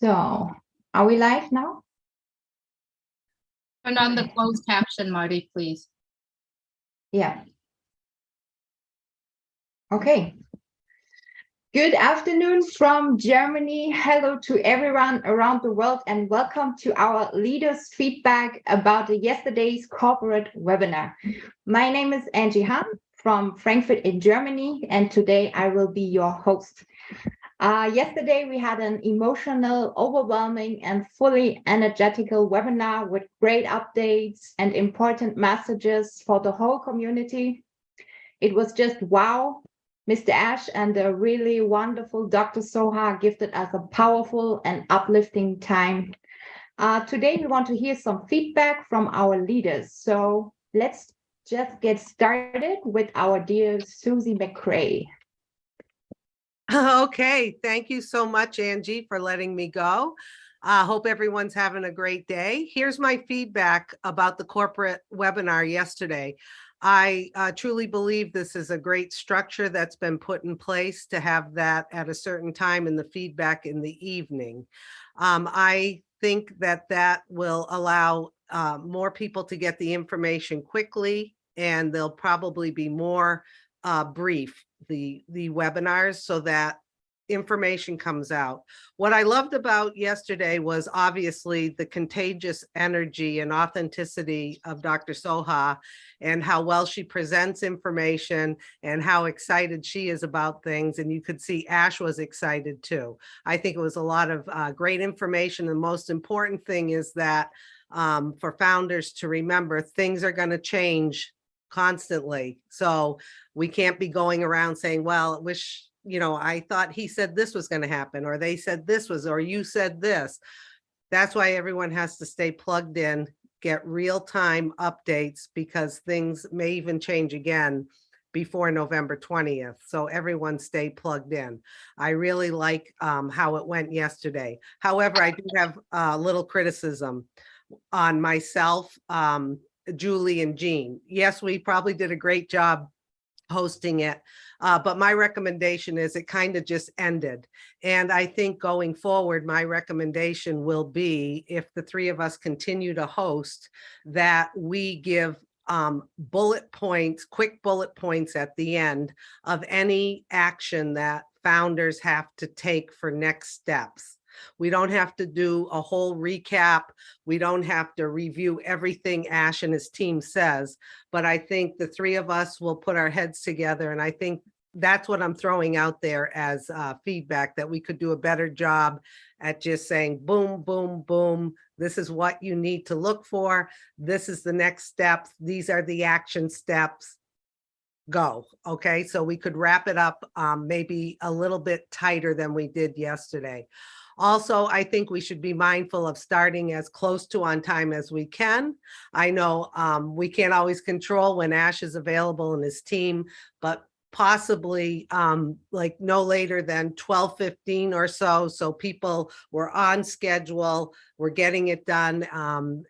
So, are we live now? Turn on the closed caption, Marty, please. Yeah. Okay. Good afternoon from Germany. Hello to everyone around the world and welcome to our leaders feedback about yesterday's corporate webinar. My name is Angie Hahn from Frankfurt in Germany, and today I will be your host. Yesterday, we had an emotional, overwhelming, and fully energetical webinar with great updates and important messages for the whole community. It was just wow. Mr. Ash and the really wonderful Dr. Soha gifted us a powerful and uplifting time. Today, we want to hear some feedback from our leaders. So let's just get started with our dear Susie McCrae. Okay, thank you so much, Angie, for letting me go. Hope everyone's having a great day. Here's my feedback about the corporate webinar yesterday. I truly believe this is a great structure that's been put in place to have that at a certain time in the feedback in the evening. I think that that will allow more people to get the information quickly, and they'll probably be more brief, the webinars, so that information comes out. What I loved about yesterday was obviously the contagious energy and authenticity of Dr. Soha and how well she presents information and how excited she is about things. And you could see Ash was excited too. I think it was a lot of great information. The most important thing is that for founders to remember, things are going to change constantly. So we can't be going around saying, well, I thought he said this was going to happen, or they said this was, or you said this. That's why everyone has to stay plugged in, get real-time updates, because things may even change again before November 20th. So everyone stay plugged in. I really like how it went yesterday. However, I do have a little criticism on myself, Julie and Jean. Yes, we probably did a great job hosting it, but my recommendation is it kind of just ended. And I think going forward, my recommendation will be, if the three of us continue to host, that we give bullet points, quick bullet points at the end of any action that founders have to take for next steps. We don't have to do a whole recap. We don't have to review everything Ash and his team says, but I think the three of us will put our heads together. And I think that's what I'm throwing out there as feedback, that we could do a better job at just saying, boom, boom, boom. This is what you need to look for. This is the next steps. These are the action steps. Go. Okay. So we could wrap it up maybe a little bit tighter than we did yesterday. Also, I think we should be mindful of starting as close to on time as we can. I know we can't always control when Ash is available and his team, but possibly like no later than 12:15 or so. So people were on schedule, we're getting it done,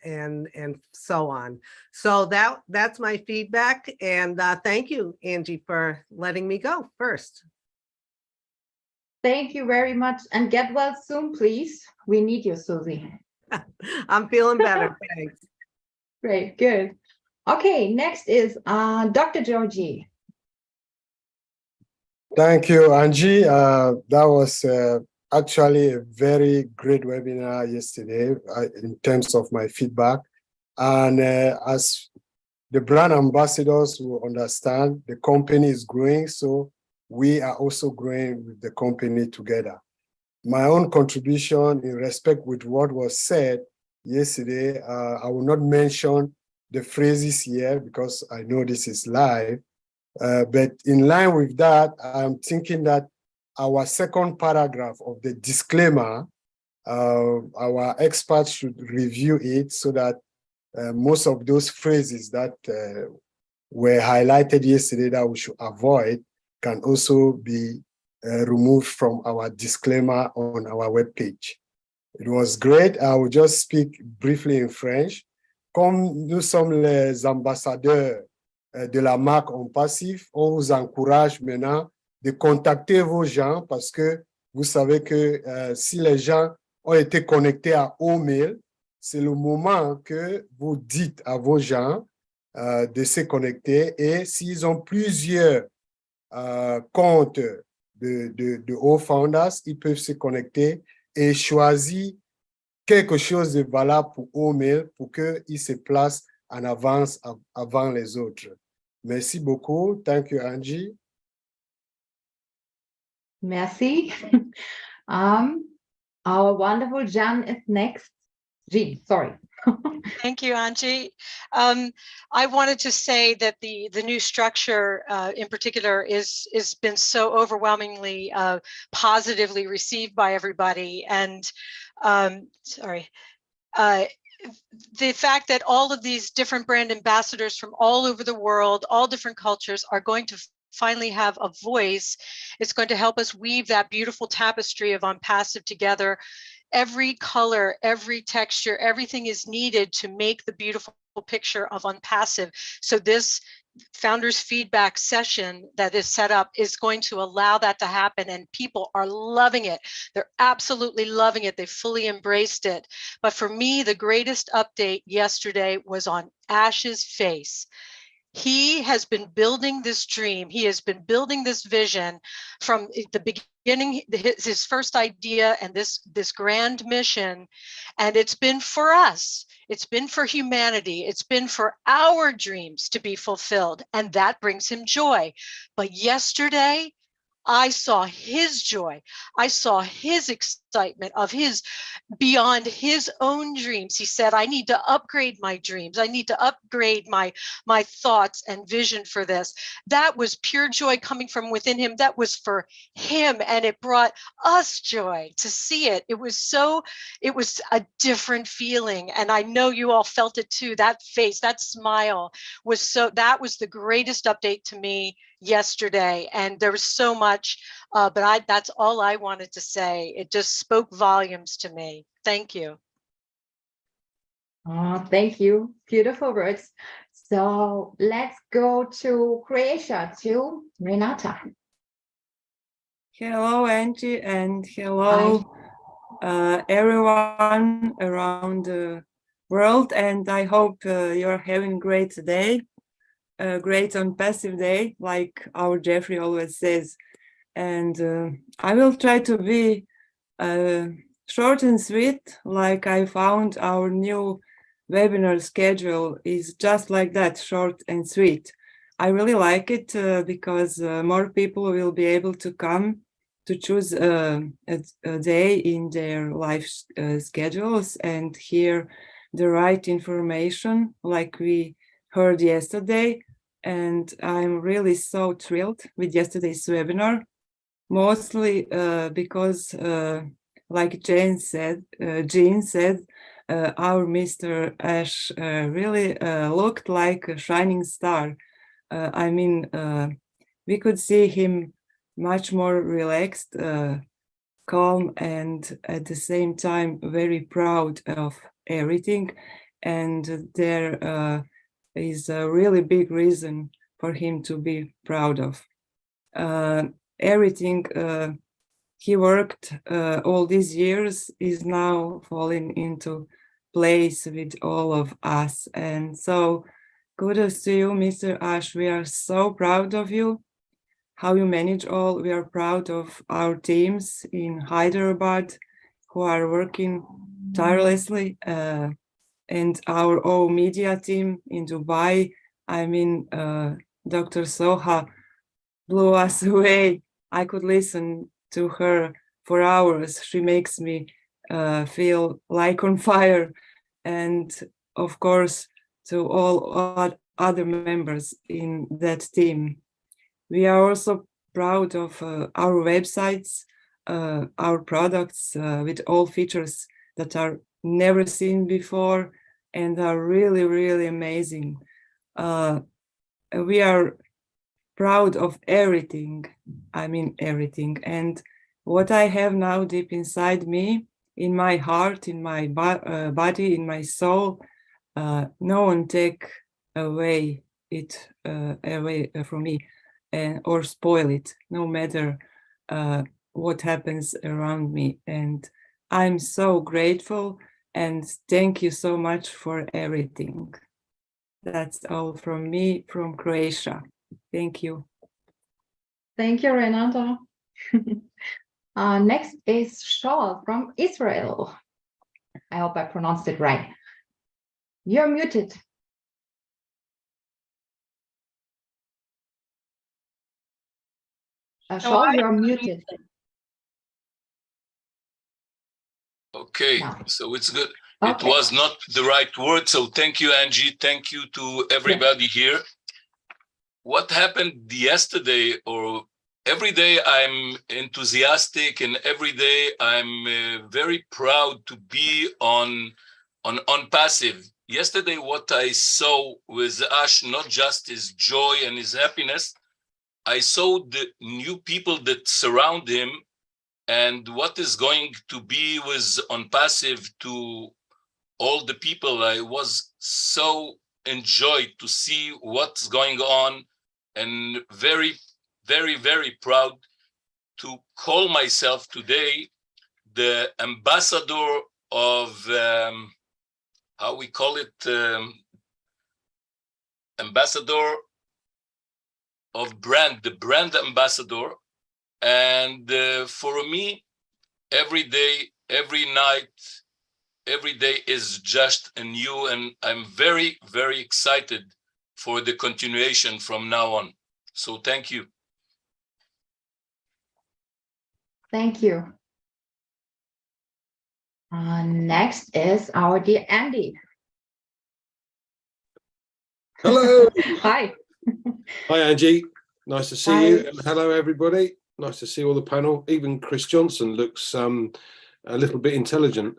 and so on. So that's my feedback. And thank you, Angie, for letting me go first. Thank you very much, and get well soon, please. We need you, Susie. I'm feeling better, thanks. Great, good. Okay, next is Dr. Georgie. Thank you, Angie. That was actually a very great webinar yesterday in terms of my feedback. And as the brand ambassadors will understand, the company is growing, so we are also growing with the company together. My own contribution in respect with what was said yesterday, I will not mention the phrases here because I know this is live, but in line with that, I'm thinking that our second paragraph of the disclaimer, our experts should review it so that most of those phrases that were highlighted yesterday that we should avoid can also be removed from our disclaimer on our webpage. It was great. I will just speak briefly in French. Comme nous sommes les ambassadeurs de la marque ONPASSIVE, on vous encourage maintenant de contacter vos gens parce que vous savez que si les gens ont été connectés à OMail, c'est le moment que vous dites à vos gens de se connecter, et s'ils ont plusieurs comptes de co-founders, ils peuvent se connecter et choisir quelque chose de valable pour OMail pour qu'ils se placent en avance avant les autres. Merci beaucoup. Thank you, Angie. Merci. Our wonderful Jan is next. Jean, sorry. Thank you, Angie. I wanted to say that the new structure in particular is been so overwhelmingly positively received by everybody. And the fact that all of these different brand ambassadors from all over the world, all different cultures, are going to finally have a voice, it's going to help us weave that beautiful tapestry of ONPASSIVE together. Every color, every texture, everything is needed to make the beautiful picture of ONPASSIVE. So this founders feedback session that is set up is going to allow that to happen, and people are loving it. They're absolutely loving it. They fully embraced it. But for me, the greatest update yesterday was on Ash's face. He has been building this dream. He has been building this vision from the beginning, his first idea and this grand mission. And it's been for us. It's been for humanity. It's been for our dreams to be fulfilled. And that brings him joy. But yesterday, I saw his joy. I saw his excitement of his beyond his own dreams. He said, I need to upgrade my dreams. I need to upgrade my thoughts and vision for this. That was pure joy coming from within him. That was for him. And it brought us joy to see it. It was a different feeling. And I know you all felt it too. That face, that smile that was the greatest update to me yesterday. And there was so much, but that's all I wanted to say. It just spoke volumes to me. Thank you. Oh, thank you. Beautiful words. So let's go to Croatia, to Renata. Hello, Angie, and hello, everyone around the world. And I hope you're having a great day, a great ONPASSIVE day, like our Jeffrey always says. And I will try to be short and sweet, like I found our new webinar schedule is just like that, short and sweet. I really like it because more people will be able to come to choose a day in their life schedules and hear the right information like we heard yesterday. And I'm really so thrilled with yesterday's webinar, mostly because like Jean said, our Mr. Ash really looked like a shining star. I mean, we could see him much more relaxed, calm, and at the same time very proud of everything. And there is a really big reason for him to be proud of. Everything he worked all these years is now falling into place with all of us. And so kudos to you, Mr. Ash. We are so proud of you, how you manage all. We are proud of our teams in Hyderabad who are working tirelessly, and our own media team in Dubai. I mean, Dr. Soha blew us away. I could listen to her for hours. She makes me feel like on fire. And of course, to all other members in that team. We are also proud of our websites, our products with all features that are never seen before and are really, really amazing. We are proud of everything. I mean, everything. And what I have now deep inside me, in my heart, in my body, in my soul, no one take away it away from me or spoil it, no matter what happens around me. And I'm so grateful and thank you so much for everything. That's all from me from Croatia. Thank you. Thank you, Renata. Next is Shaul from Israel. I hope I pronounced it right. You're muted. Shaul, you're muted. Okay, No. so it's good. Okay. It was not the right word. So thank you, Angie. Thank you to everybody here. What happened yesterday, or every day I'm enthusiastic, and every day I'm very proud to be on ONPASSIVE. Yesterday, what I saw with Ash, not just his joy and his happiness, I saw the new people that surround him, and what is going to be with ONPASSIVE to all the people. I was so enjoyed to see what's going on, and very, very, very proud to call myself today the ambassador of, how we call it, ambassador of brand, the brand ambassador. And for me, every day, every night, every day is just a new, and I'm very, very excited for the continuation from now on. So thank you. Thank you. Next is our dear Andy. Hello. Hi. Hi, Angie. Nice to see Hi. you. And hello, everybody. Nice to see all the panel. Even Chris Johnson looks a little bit intelligent.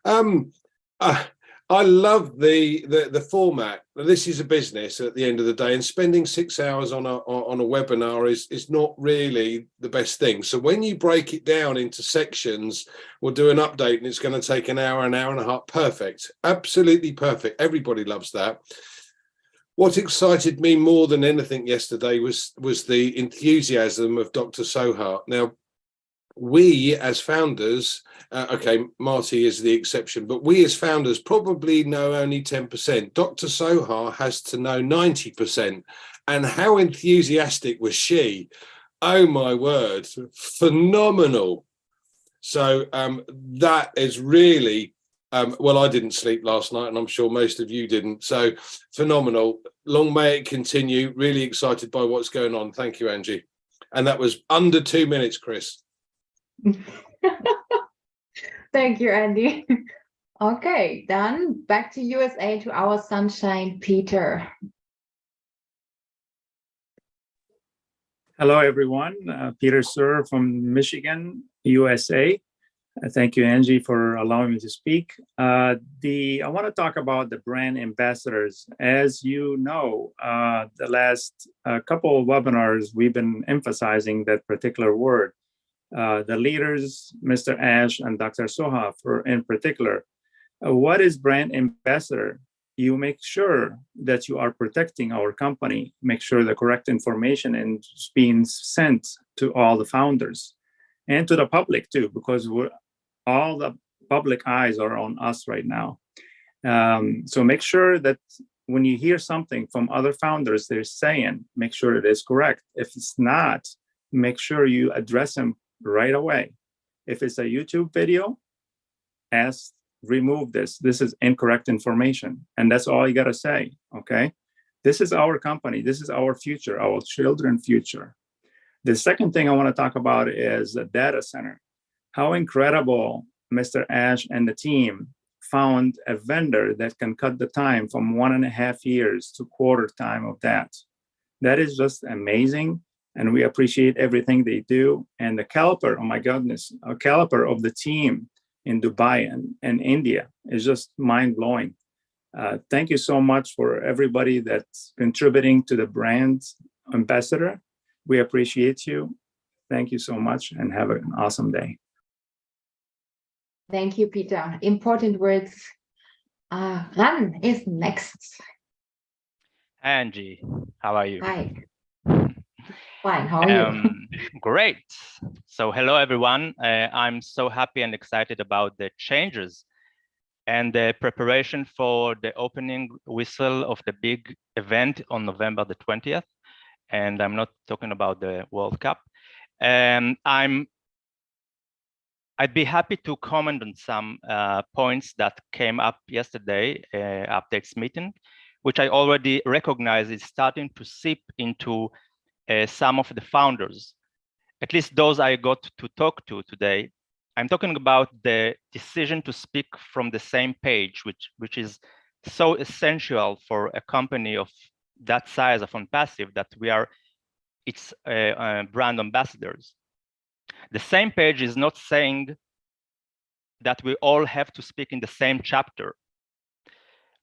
I love the format. This is a business at the end of the day, and spending 6 hours on a webinar is not really the best thing. So when you break it down into sections, we'll do an update, and it's going to take an hour and a half. Perfect. Absolutely perfect. Everybody loves that. What excited me more than anything yesterday was the enthusiasm of Dr. Sohar. Now, we as founders, okay, Marty is the exception, but we as founders probably know only 10%. Dr. Sohar has to know 90%. And how enthusiastic was she? Oh my word, phenomenal. So that is really, well, I didn't sleep last night, and I'm sure most of you didn't. So phenomenal. Long may it continue. Really excited by what's going on. Thank you, Angie. And that was under 2 minutes, Chris. Thank you, Andy. Okay, then back to USA, to our sunshine, Peter. Hello, everyone. Peter Sir from Michigan, USA. Thank you, Angie, for allowing me to speak. I want to talk about the brand ambassadors. As you know, the last couple of webinars, we've been emphasizing that particular word. The leaders, Mr. Ash and Dr. Sohar, in particular. What is brand ambassador? You make sure that you are protecting our company, make sure the correct information is being sent to all the founders and to the public too, because all the public eyes are on us right now. So make sure that when you hear something from other founders, they're saying, make sure it is correct. If it's not, make sure you address them right away. If it's a YouTube video, remove this. This is incorrect information. And that's all you got to say, okay? This is our company. This is our future, our children's future. The second thing I want to talk about is a data center. How incredible Mr. Ash and the team found a vendor that can cut the time from 1.5 years to quarter time of that. That is just amazing. And we appreciate everything they do. And the caliber, oh my goodness, a caliber of the team in Dubai and India is just mind-blowing. Thank you so much for everybody that's contributing to the brand ambassador. We appreciate you. Thank you so much and have an awesome day. Thank you, Peter. Important words. Ran is next. Angie, how are you? Hi. Fine. How are you? Great. So hello, everyone. I'm so happy and excited about the changes and the preparation for the opening whistle of the big event on November the 20th. And I'm not talking about the World Cup. I'd be happy to comment on some points that came up yesterday, updates meeting, which I already recognize is starting to seep into some of the founders, at least those I got to talk to today. I'm talking about the decision to speak from the same page, which is so essential for a company of that size of ONPASSIVE that we are its brand ambassadors. The same page is not saying that we all have to speak in the same chapter.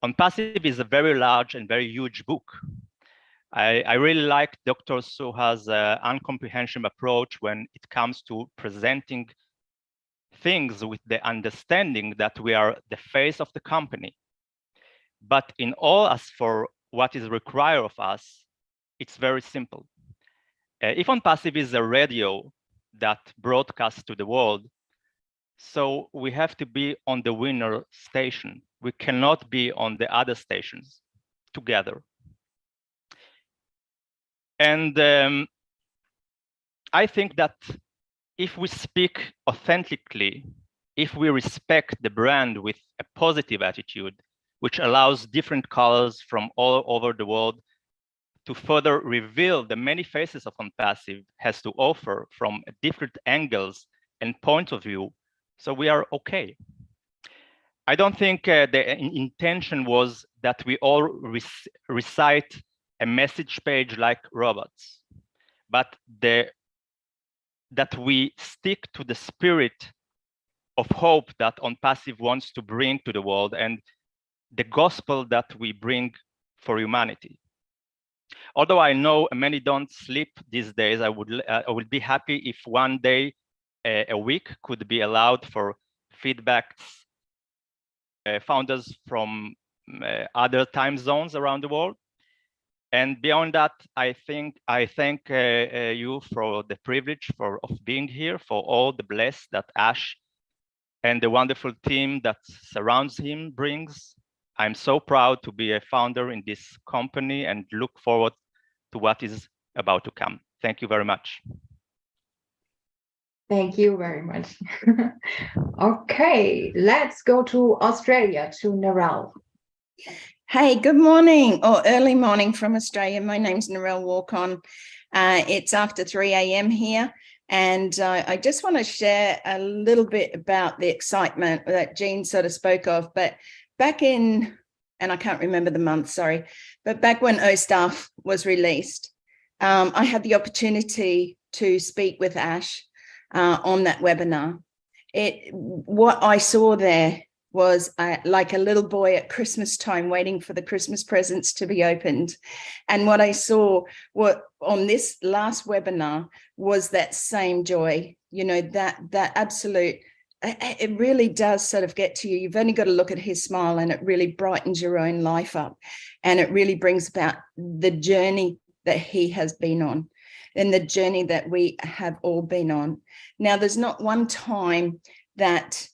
ONPASSIVE is a very large and very huge book. I really like Dr. Suha's uncomprehensive approach when it comes to presenting things with the understanding that we are the face of the company. But in all as for what is required of us, it's very simple. If ONPASSIVE is a radio that broadcasts to the world, so we have to be on the winner station. We cannot be on the other stations together. And I think that if we speak authentically, if we respect the brand with a positive attitude, which allows different colors from all over the world to further reveal the many faces of ONPASSIVE has to offer from different angles and points of view, so we are okay. I don't think the intention was that we all recite a message page like robots, but that we stick to the spirit of hope that ONPASSIVE wants to bring to the world and the gospel that we bring for humanity. Although I know many don't sleep these days, I would be happy if one day a week could be allowed for feedbacks, founders from other time zones around the world. And beyond that, I thank you for the privilege of being here, for all the bless that Ash and the wonderful team that surrounds him brings. I'm so proud to be a founder in this company and look forward to what is about to come. Thank you very much. Thank you very much. Okay, let's go to Australia, to Narelle. Hey, good morning or early morning from Australia. My name's Narelle Walk-On. It's after 3 a.m. here. And I just want to share a little bit about the excitement that Jean sort of spoke of. But back in, and I can't remember the month, sorry, but back when OSTAF was released, I had the opportunity to speak with Ash on that webinar. What I saw there was like a little boy at Christmas time waiting for the Christmas presents to be opened. And what I saw on this last webinar was that same joy, you know, that absolute, it really does sort of get to you. You've only got to look at his smile and it really brightens your own life up. And it really brings about the journey that he has been on and the journey that we have all been on. Now, there's not one time that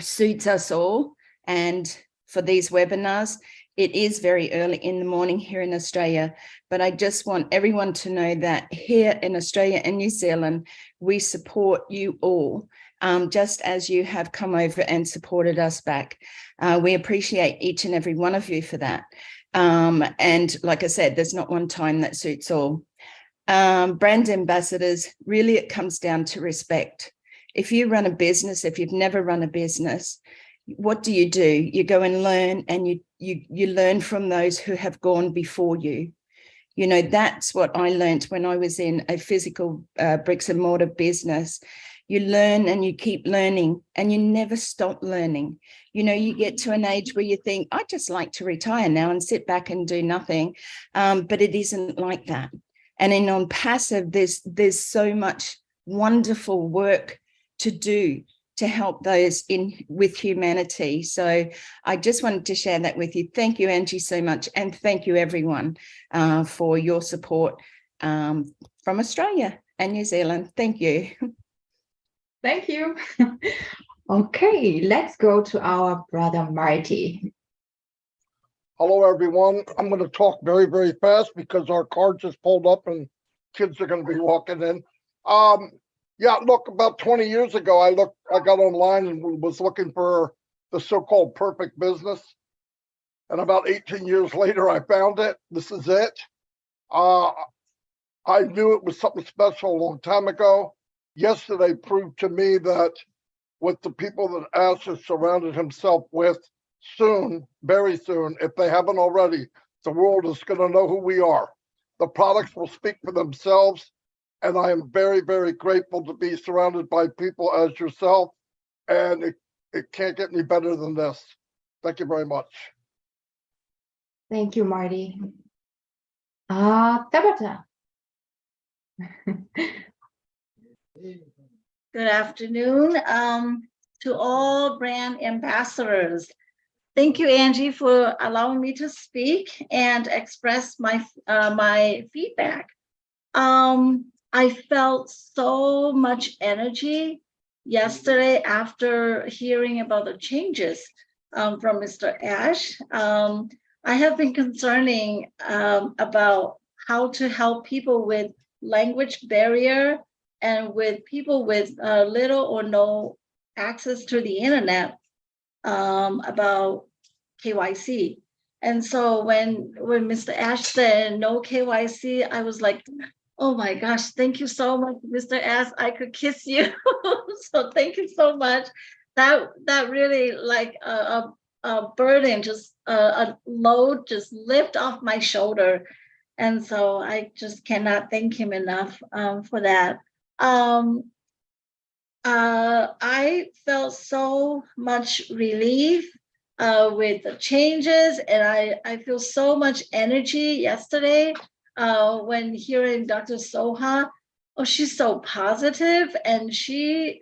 suits us all. And for these webinars, it is very early in the morning here in Australia, but I just want everyone to know that here in Australia and New Zealand, we support you all, just as you have come over and supported us back. We appreciate each and every one of you for that. And like I said, there's not one time that suits all. Brand ambassadors, really it comes down to respect. If you run a business, if you've never run a business, what do? You go and learn, and you learn from those who have gone before you. You know, that's what I learned when I was in a physical bricks and mortar business. You learn and you keep learning and you never stop learning. You know, you get to an age where you think, I just like to retire now and sit back and do nothing. But it isn't like that. And in ONPASSIVE, there's so much wonderful work to do to help those with humanity. So I just wanted to share that with you. Thank you, Angie, so much. And thank you, everyone, for your support from Australia and New Zealand. Thank you. Thank you. Okay, let's go to our brother Marty. Hello, everyone. I'm going to talk very, very fast because our car just pulled up and kids are going to be walking in. Yeah, look, about 20 years ago, I got online and was looking for the so-called perfect business. And about 18 years later, I found it. This is it. I knew it was something special a long time ago. Yesterday proved to me that with the people that Ash has surrounded himself with, soon, very soon, if they haven't already, the world is going to know who we are. The products will speak for themselves. And I am very, very grateful to be surrounded by people as yourself. And it can't get any better than this. Thank you very much. Thank you, Marty. Tabata. Good afternoon to all brand ambassadors. Thank you, Angie, for allowing me to speak and express my my feedback. I felt so much energy yesterday after hearing about the changes from Mr. Ash. I have been concerning about how to help people with language barrier and with people with little or no access to the internet about KYC. And so when Mr. Ash said no KYC, I was like, oh my gosh, thank you so much, Mr. Ash. I could kiss you. So thank you so much. That really like a burden, just a load just lift off my shoulder. And so I just cannot thank him enough for that. I felt so much relief with the changes, and I feel so much energy yesterday when hearing Dr. Soha. Oh, she's so positive, and she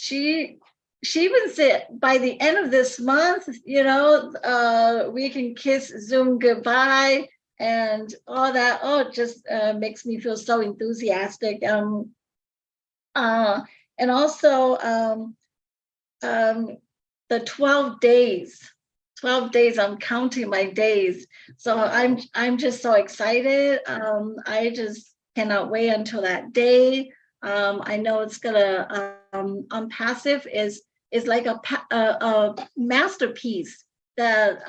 even said by the end of this month, you know, we can kiss Zoom goodbye and all that. Oh, it just makes me feel so enthusiastic. And also the 12 days, I'm counting my days. So I'm just so excited. I just cannot wait until that day. I know it's gonna, ONPASSIVE is like a masterpiece that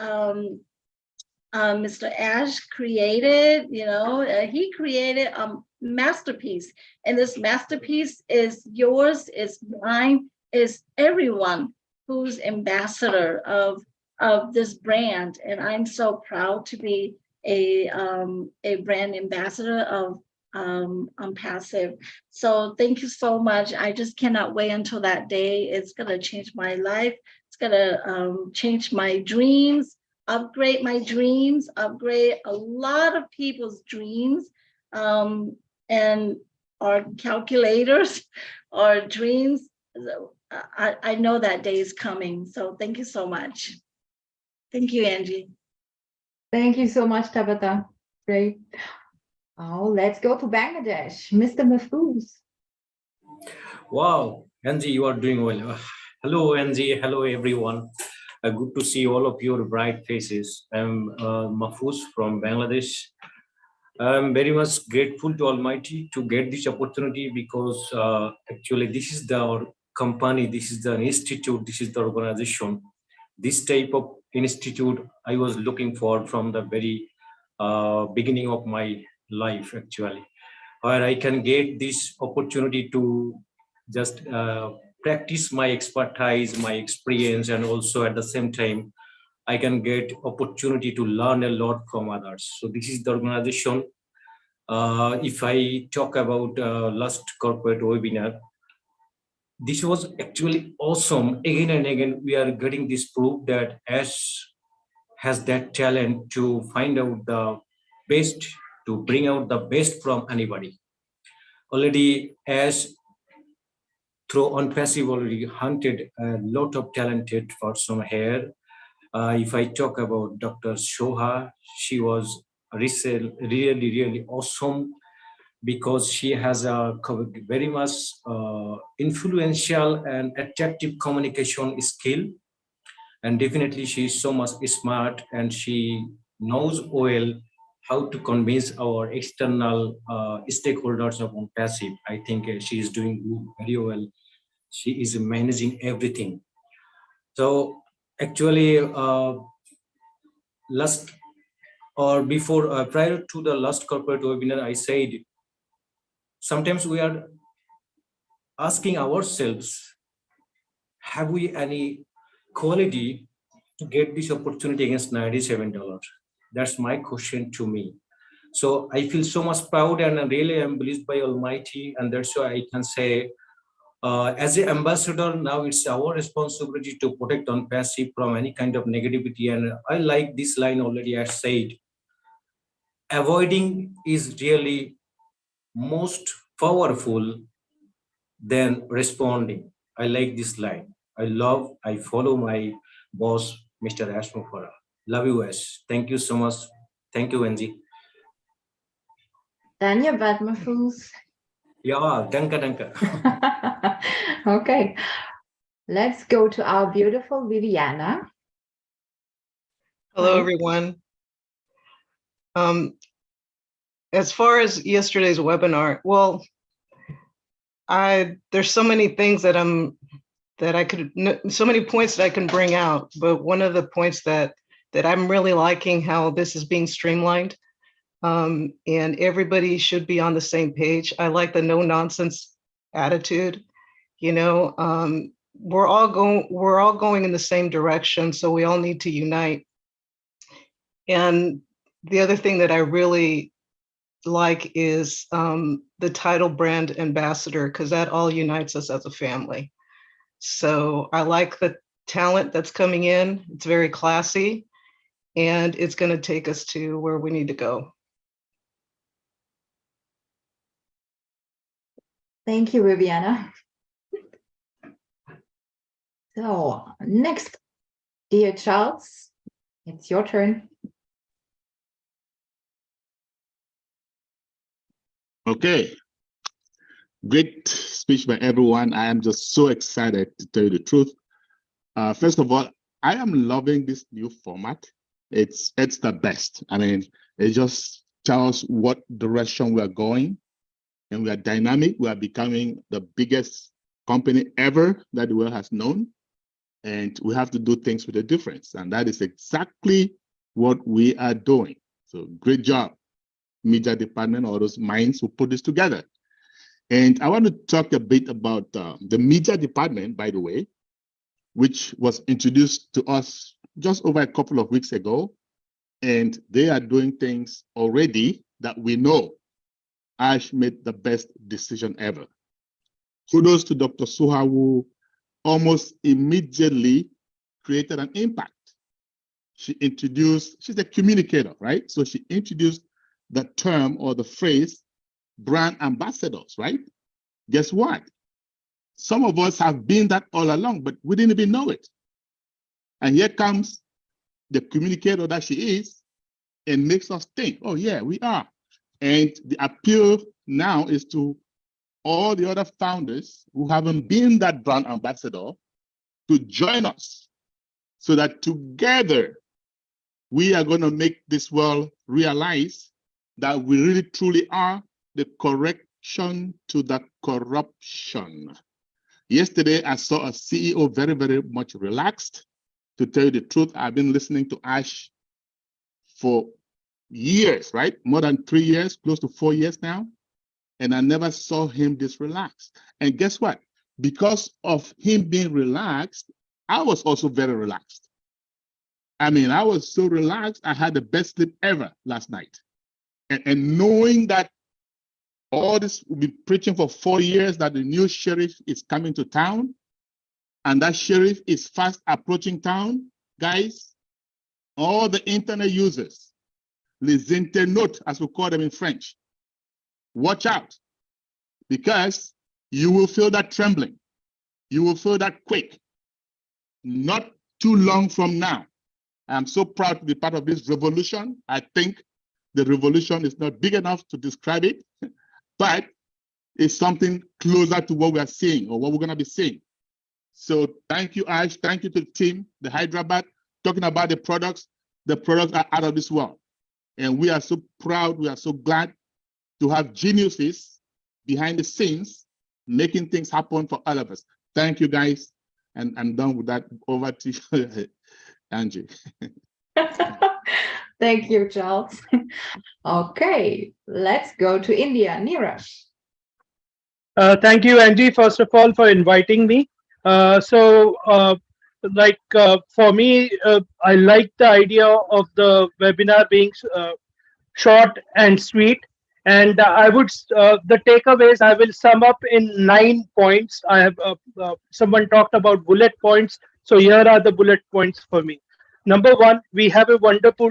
Mr. Ash created. You know, he created a masterpiece, and this masterpiece is yours, is mine, is everyone who's ambassador of this brand. And I'm so proud to be a brand ambassador of ONPASSIVE. So thank you so much. I just cannot wait until that day. It's gonna change my life. It's gonna change my dreams, upgrade my dreams, upgrade a lot of people's dreams, and our calculators, our dreams. I know that day is coming. So thank you so much. Thank you, Angie. Thank you so much, Tabata. Great. Oh, let's go to Bangladesh. Mr. Mahfouz. Wow, Angie, you are doing well. Hello, Angie. Hello, everyone. Good to see all of your bright faces. I'm Mahfouz from Bangladesh. I'm very much grateful to Almighty to get this opportunity because actually this is our company, this is the institute, this is the organization. This type of institute I was looking for from the very beginning of my life, actually, where I can get this opportunity to just practice my expertise, my experience, and also at the same time, I can get opportunity to learn a lot from others. So this is the organization. If I talk about last corporate webinar, this was actually awesome. Again and again, we are getting this proof that Ash has that talent to find out the best, to bring out the best from anybody. Already Ash, through ONPASSIVE, already hunted a lot of talented person here. If I talk about Dr. Soha, she was really awesome. because she has a very much influential and attractive communication skill. And definitely she is so much smart, and she knows well how to convince our external stakeholders of ONPASSIVE. I think she is doing very well. She is managing everything. So actually, prior to the last corporate webinar, I said, sometimes we are asking ourselves, have we any quality to get this opportunity against $97? That's my question to me. So I feel so much proud, and really I'm blessed by Almighty, and that's why I can say, as an ambassador, now it's our responsibility to protect ONPASSIVE from any kind of negativity. And I like this line already I said, avoiding is really most powerful than responding. I like this line. I follow my boss, Mr. Ash Mufareh. Love you, Ash. Thank you so much. Thank you, Angie. Dhanyavad, Mahfouz. Yeah, danke. Okay, let's go to our beautiful Viviana. Hello, Hi. everyone. As far as yesterday's webinar, well, there's so many things so many points that I can bring out, but one of the points that I'm really liking how this is being streamlined, and everybody should be on the same page. I like the no nonsense attitude. You know, we're all going in the same direction, so we all need to unite. And the other thing that I really like is the title brand ambassador, because that all unites us as a family. So I like the talent that's coming in. It's very classy, and it's going to take us to where we need to go. Thank you, Viviana. So next, dear Charles, it's your turn. Okay. Great speech by everyone. I am just so excited to tell you the truth. First of all, I am loving this new format. It's the best. I mean, it just tells what direction we are going, and we are dynamic. We are becoming the biggest company ever that the world has known, and we have to do things with a difference, and that is exactly what we are doing. So great job, media department, all those minds who put this together. And I want to talk a bit about the media department, by the way, which was introduced to us just over a couple of weeks ago. And they are doing things already that we know Ash made the best decision ever. Kudos to Dr. Suha, who almost immediately created an impact. She's a communicator, right? So she introduced the term or the phrase brand ambassadors, right? Guess what? Some of us have been that all along, but we didn't even know it. And here comes the communicator that she is and makes us think, oh yeah, we are. And the appeal now is to all the other founders who haven't been that brand ambassador to join us so that together we are going to make this world realize that we really truly are the correction to the corruption. Yesterday, I saw a CEO very, very much relaxed. To tell you the truth, I've been listening to Ash for years, right? More than 3 years, close to 4 years now. And I never saw him this relaxed. And guess what? Because of him being relaxed, I was also very relaxed. I mean, I was so relaxed, I had the best sleep ever last night. And knowing that all this, we've been preaching for 4 years that the new sheriff is coming to town, and that sheriff is fast approaching town, guys, all the internet users, les internautes, as we call them in French, watch out, because you will feel that trembling. You will feel that quake. Not too long from now. I'm so proud to be part of this revolution. I think the revolution is not big enough to describe it. but it's something closer to what we are seeing or what we're going to be seeing. So thank you, Ash. Thank you to the team, the Hyderabad, talking about the products. The products are out of this world. And we are so proud, we are so glad to have geniuses behind the scenes, making things happen for all of us. Thank you, guys. And I'm done with that. Over to you, Angie. Thank you, Charles. Okay, let's go to India. Neeraj. Thank you, Angie, first of all, for inviting me. For me, I like the idea of the webinar being short and sweet. And the takeaways, I will sum up in 9 points. I have someone talked about bullet points. So here are the bullet points for me. Number one, we have a wonderful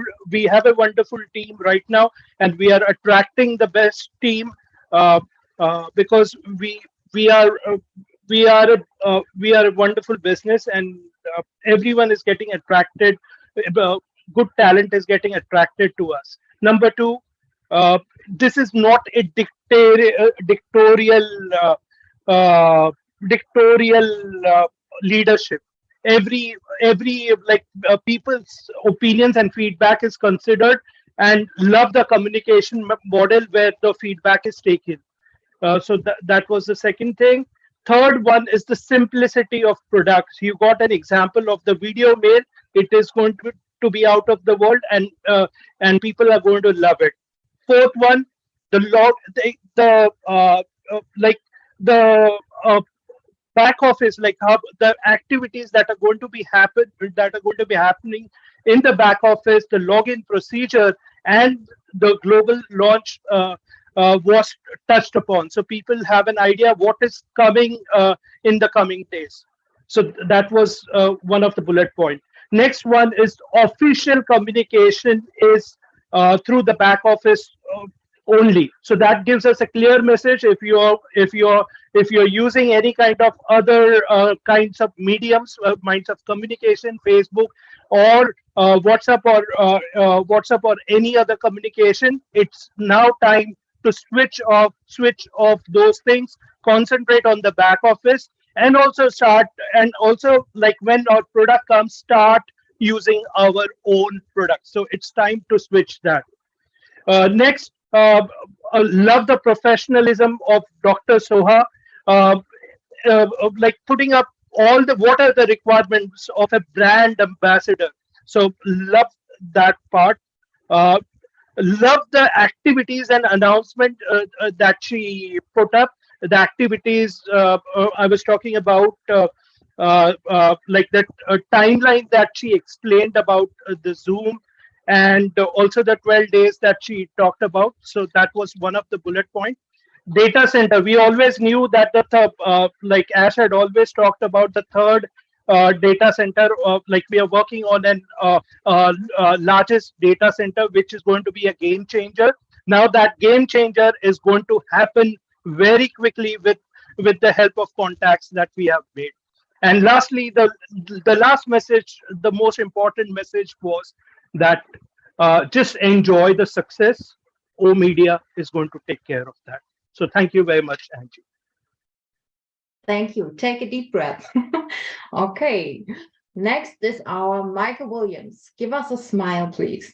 team right now, and we are attracting the best team because we are a wonderful business, and everyone is getting attracted. Good talent is getting attracted to us. Number two, this is not a dictatorial leadership. Every people's opinions and feedback is considered, and love the communication model where the feedback is taken. So that was the second thing. Third one is the simplicity of products. You got an example of the video mail. It is going to be out of the world, and people are going to love it. Fourth one, back office, like how the activities that are going to be happening in the back office, the login procedure, and the global launch was touched upon, so people have an idea what is coming in the coming days. So that was one of the bullet points. Next one is official communication is through the back office only. So that gives us a clear message. If you're using any kind of other kinds of mediums, minds of communication, Facebook or WhatsApp or any other communication, it's now time to switch off those things, concentrate on the back office, and also like when our product comes, start using our own product. So it's time to switch that. Next, love the professionalism of Dr. Soha, like putting up what are the requirements of a brand ambassador. So love that part. Love the activities and announcement that she put up. The activities I was talking about, like that timeline that she explained about the Zoom, and also the 12 days that she talked about. So that was one of the bullet points. Data center, we always knew that like Ash had always talked about the third data center, like we are working on an largest data center, which is going to be a game changer. Now that game changer is going to happen very quickly with the help of contacts that we have made. And lastly, the last message, the most important message was that just enjoy the success. O Media is going to take care of that. So thank you very much, Angie. Thank you. Take a deep breath. Okay. Next is our Michael Williams. Give us a smile, please.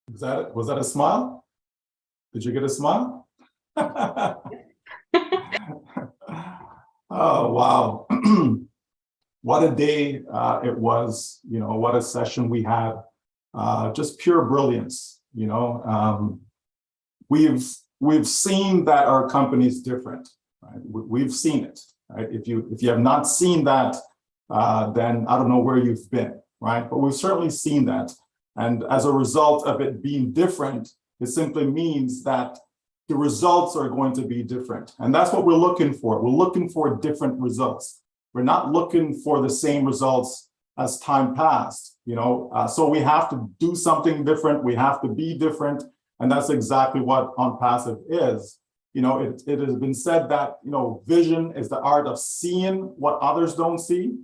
Was that a smile? Did you get a smile? Oh, wow. What a day it was, what a session we had. Just pure brilliance, We've seen that our company is different, right? We've seen it, right? If you have not seen that, then I don't know where you've been, right? But we've certainly seen that. And as a result of it being different, it simply means that the results are going to be different. And that's what we're looking for. We're looking for different results. We're not looking for the same results as time passed, So we have to do something different. We have to be different. And that's exactly what ONPASSIVE is. It has been said that, vision is the art of seeing what others don't see,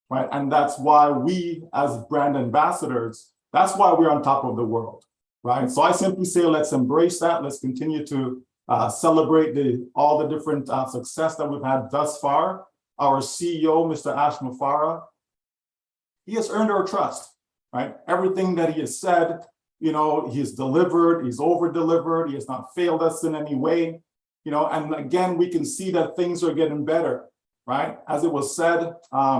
right? And that's why we as brand ambassadors, that's why we're on top of the world. right? So I simply say, let's embrace that. Let's continue to celebrate all the different success that we've had thus far. Our CEO, Mr. Ash Mufareh, he has earned our trust, right? Everything that he has said, you know, he's delivered, he's over-delivered, he has not failed us in any way, you know, and again, we can see that things are getting better, right? As it was said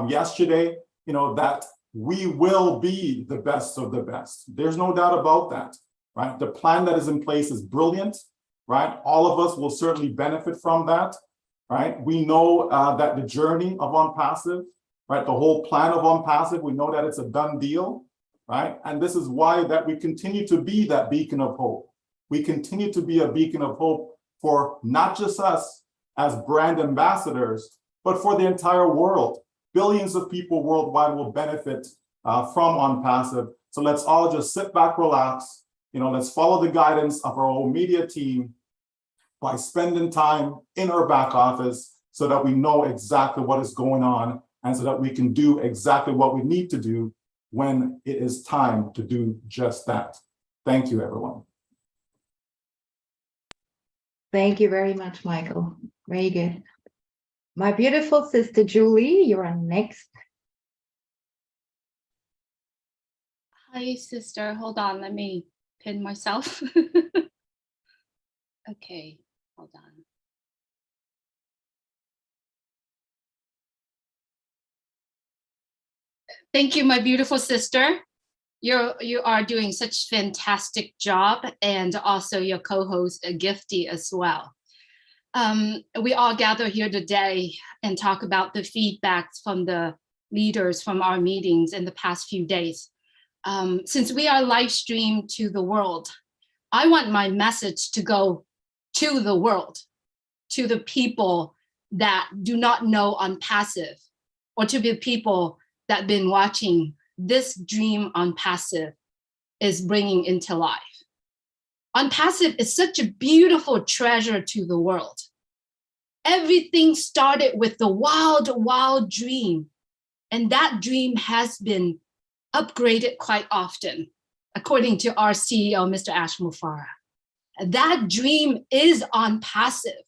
yesterday, you know, that we will be the best of the best. There's no doubt about that, right? The plan that is in place is brilliant, right? All of us will certainly benefit from that, right? We know that the journey of ONPASSIVE, right? The whole plan of ONPASSIVE, we know that it's a done deal, right? And this is why that we continue to be that beacon of hope. We continue to be a beacon of hope for not just us as brand ambassadors, but for the entire world. Billions of people worldwide will benefit from ONPASSIVE. So let's all just sit back, relax, you know, let's follow the guidance of our whole media team by spending time in our back office so that we know exactly what is going on and so that we can do exactly what we need to do when it is time to do just that. Thank you, everyone. Thank you very much, Michael. Very good. My beautiful sister, Julie, you're on next. Hi, sister. Hold on. Let me pin myself. Okay, hold on. Thank you, my beautiful sister. You are doing such fantastic job, and also your co-host Gifty as well. We all gather here today and talk about the feedbacks from the leaders from our meetings in the past few days. Since we are live streamed to the world, I want my message to go to the world, to the people that do not know ONPASSIVE, or to the people that have been watching this dream ONPASSIVE is bringing into life. ONPASSIVE is such a beautiful treasure to the world. Everything started with the wild, wild dream, and that dream has been upgraded quite often, according to our CEO, Mr. Ash Mufareh. That dream is ONPASSIVE,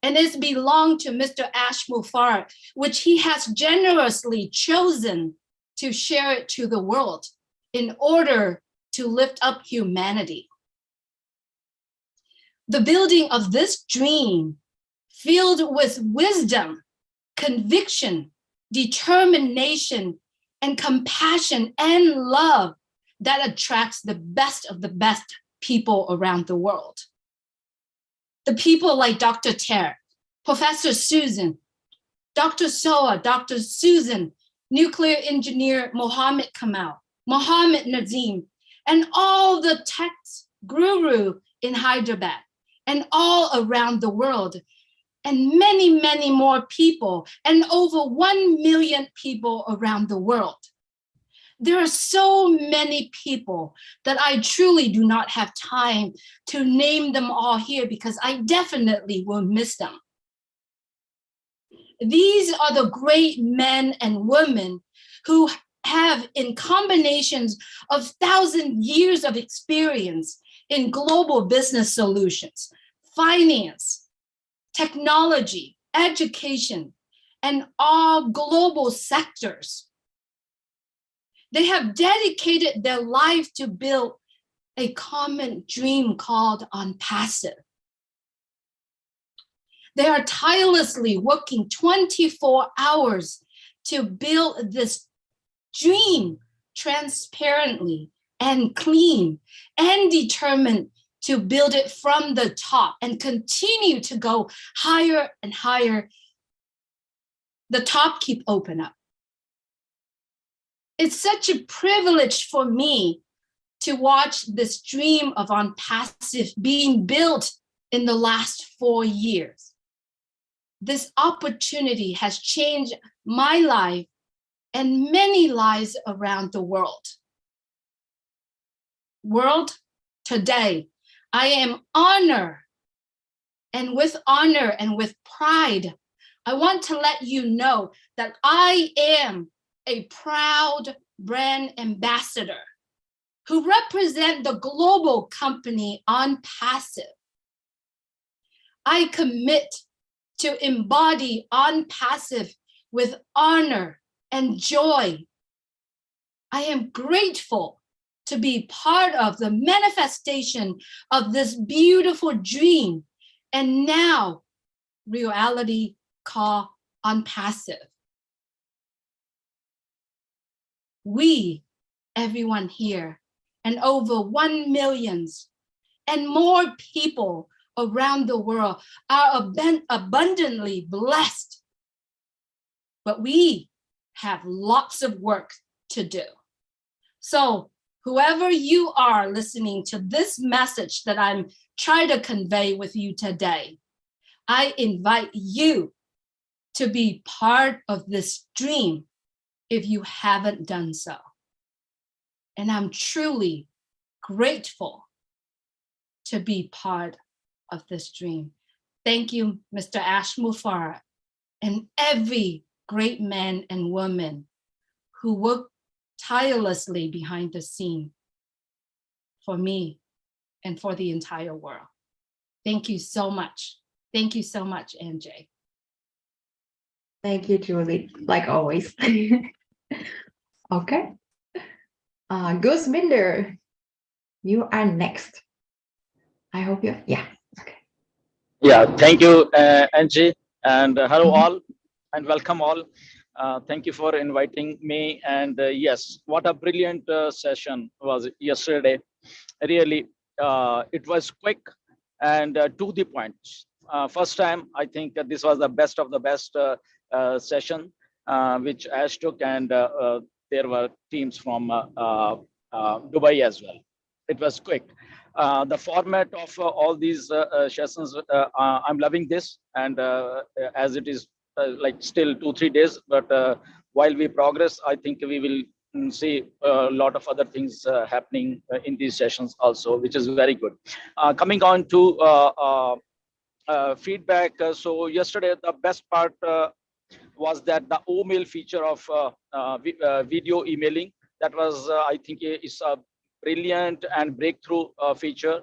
and it's belonged to Mr. Ash Mufareh, which he has generously chosen to share it to the world in order to lift up humanity. The building of this dream, filled with wisdom, conviction, determination, and compassion and love that attracts the best of the best people around the world. The people like Dr. Ter, Professor Susan, Dr. Soa, Dr. Susan, nuclear engineer Mohammed Kamal, Mohammed Nazim, and all the tech guru in Hyderabad and all around the world, and many, many more people, and over 1 million people around the world. There are so many people that I truly do not have time to name them all here because I definitely will miss them. These are the great men and women who have, in combinations of 1,000 years of experience in global business solutions, finance, technology, education, and all global sectors. They have dedicated their life to build a common dream called ONPASSIVE. They are tirelessly working 24 hours to build this dream transparently and clean, and determined to build it from the top and continue to go higher and higher. The top keep open up. It's such a privilege for me to watch this dream of ONPASSIVE being built in the last 4 years. This opportunity has changed my life and many lives around the world. World, today, I am honored, and with honor and with pride, I want to let you know that I am a proud brand ambassador who represent the global company ONPASSIVE. I commit to embody ONPASSIVE with honor and joy. I am grateful to be part of the manifestation of this beautiful dream and now reality called ONPASSIVE. We, everyone here, and over 1 million and more people around the world are abundantly blessed. But we have lots of work to do. So whoever you are listening to this message that I'm trying to convey with you today, I invite you to be part of this dream if you haven't done so. And I'm truly grateful to be part of this dream. Thank you, Mr. Ash Mufareh, and every great man and woman who work tirelessly behind the scene for me and for the entire world. Thank you so much. Thank you so much, MJ. Thank you, Julie, like always. Okay. Gusminder, you are next. I hope you, yeah, okay. Yeah, thank you, Angie, and hello all, and welcome all. Thank you for inviting me. And yes, what a brilliant session was yesterday. Really, it was quick and to the point. First time, I think this was the best of the best session which Ash took, and there were teams from Dubai as well. It was quick. The format of all these sessions, I'm loving this, and as it is like still 2-3 days, but while we progress, I think we will see a lot of other things happening in these sessions also, which is very good. Coming on to feedback, so yesterday the best part was that the O-mail feature of video emailing, that was I think is a brilliant and breakthrough feature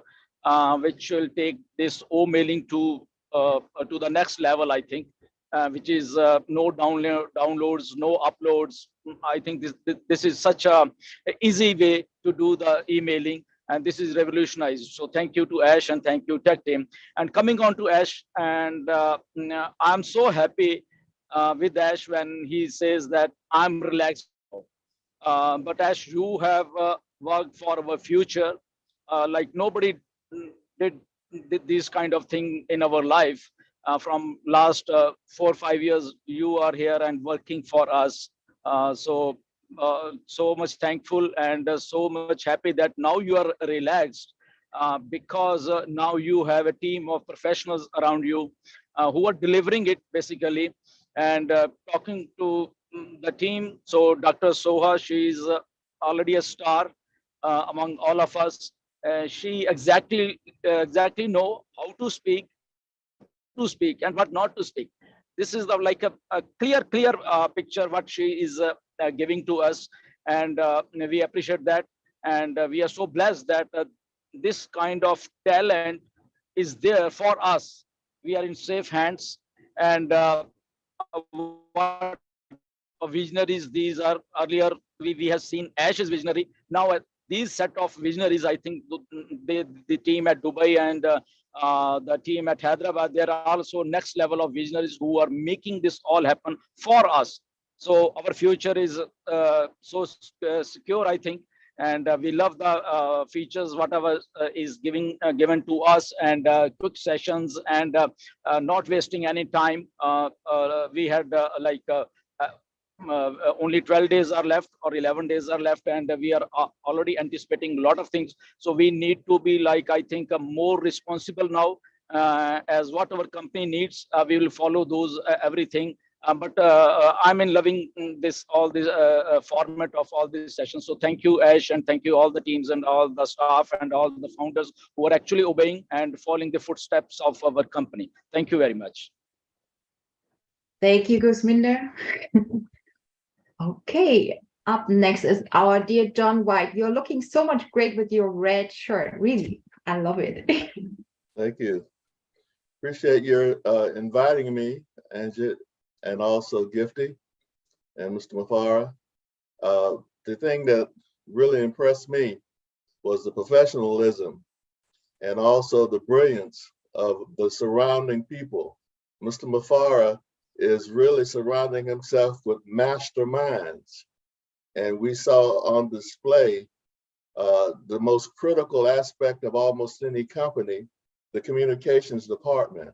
which will take this O-mailing to the next level, I think, which is no downloads, no uploads. I think this is such a easy way to do the emailing, and this is revolutionized. So thank you to Ash and thank you tech team. And coming on to Ash, and I'm so happy with Ash when he says that I'm relaxed. But Ash, you have worked for our future. Like nobody did this kind of thing in our life. From last 4 or 5 years, you are here and working for us. So much thankful and so much happy that now you are relaxed because now you have a team of professionals around you who are delivering it basically. And talking to the team, so Dr. Soha, she's already a star among all of us. She exactly know how to speak and what not to speak. This is the like a clear picture what she is giving to us, and we appreciate that. And we are so blessed that this kind of talent is there for us. We are in safe hands, and what visionaries these are. Earlier we have seen Ash's visionary. Now these set of visionaries, I think the team at Dubai and the team at Hyderabad, there are also next level of visionaries who are making this all happen for us. So our future is so secure, I think, and we love the features whatever is given to us, and quick sessions, and not wasting any time. We had only 12 days are left or 11 days are left, and we are already anticipating a lot of things. So we need to be like, I think, more responsible now, as what our company needs. We will follow those everything. But I'm in loving all this format of all these sessions. So thank you, Ash, and thank you all the teams and all the staff and all the founders who are actually obeying and following the footsteps of our company. Thank you very much. Thank you, Gusminder. Okay, Up next is our dear John White. You're looking so much great with your red shirt. Really, I love it. Thank you. Appreciate your inviting me, Angie, and also Gifty and Mr. Mufareh. The thing that really impressed me was the professionalism and also the brilliance of the surrounding people. Mr. Mufareh is really surrounding himself with masterminds. And we saw on display the most critical aspect of almost any company, the communications department.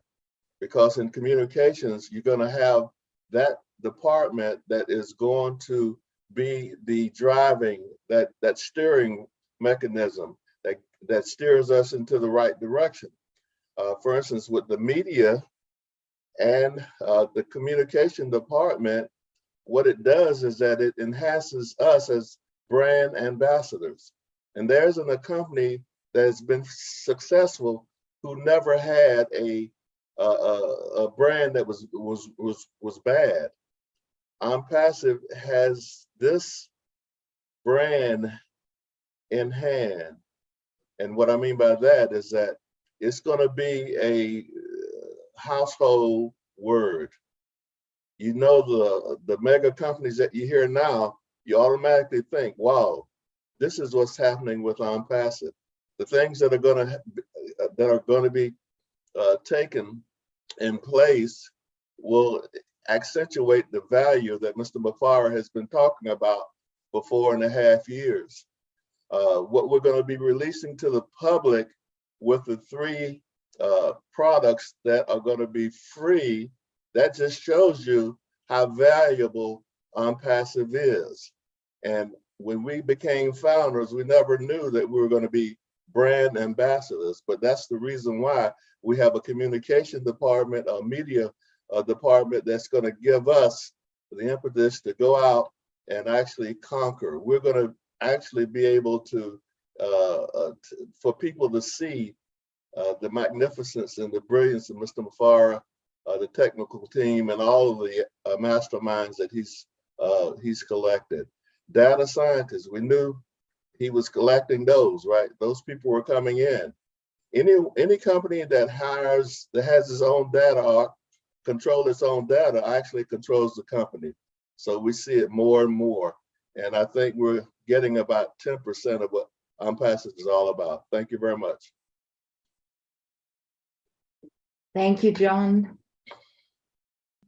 Because in communications, you're going to have that department that is going to be the driving, that steering mechanism that steers us into the right direction. For instance, with the media and the communication department, what it does is that it enhances us as brand ambassadors. And there isn't a company that has been successful who never had a brand that was bad. ONPASSIVE has this brand in hand. And what I mean by that is that it's going to be a household word. You know, the mega companies that you hear now, you automatically think, wow, this is what's happening with ONPASSIVE. The things that are going to be taken in place will accentuate the value that Mr. Mufareh has been talking about for 4.5 years. What we're going to be releasing to the public with the 3 products that are going to be free, that just shows you how valuable ONPASSIVE is. And when we became founders, we never knew that we were going to be brand ambassadors, but that's the reason why we have a communication department, a media department that's going to give us the impetus to go out and actually conquer. We're going to actually be able to, for people to see the magnificence and the brilliance of Mr. Mufareh, the technical team, and all of the masterminds that he's collected. Data scientists, we knew he was collecting those, right? Those people were coming in. Any company that has its own data or control its own data actually controls the company. So we see it more and more. And I think we're getting about 10% of what ONPASSIVE is all about. Thank you very much. Thank you, John.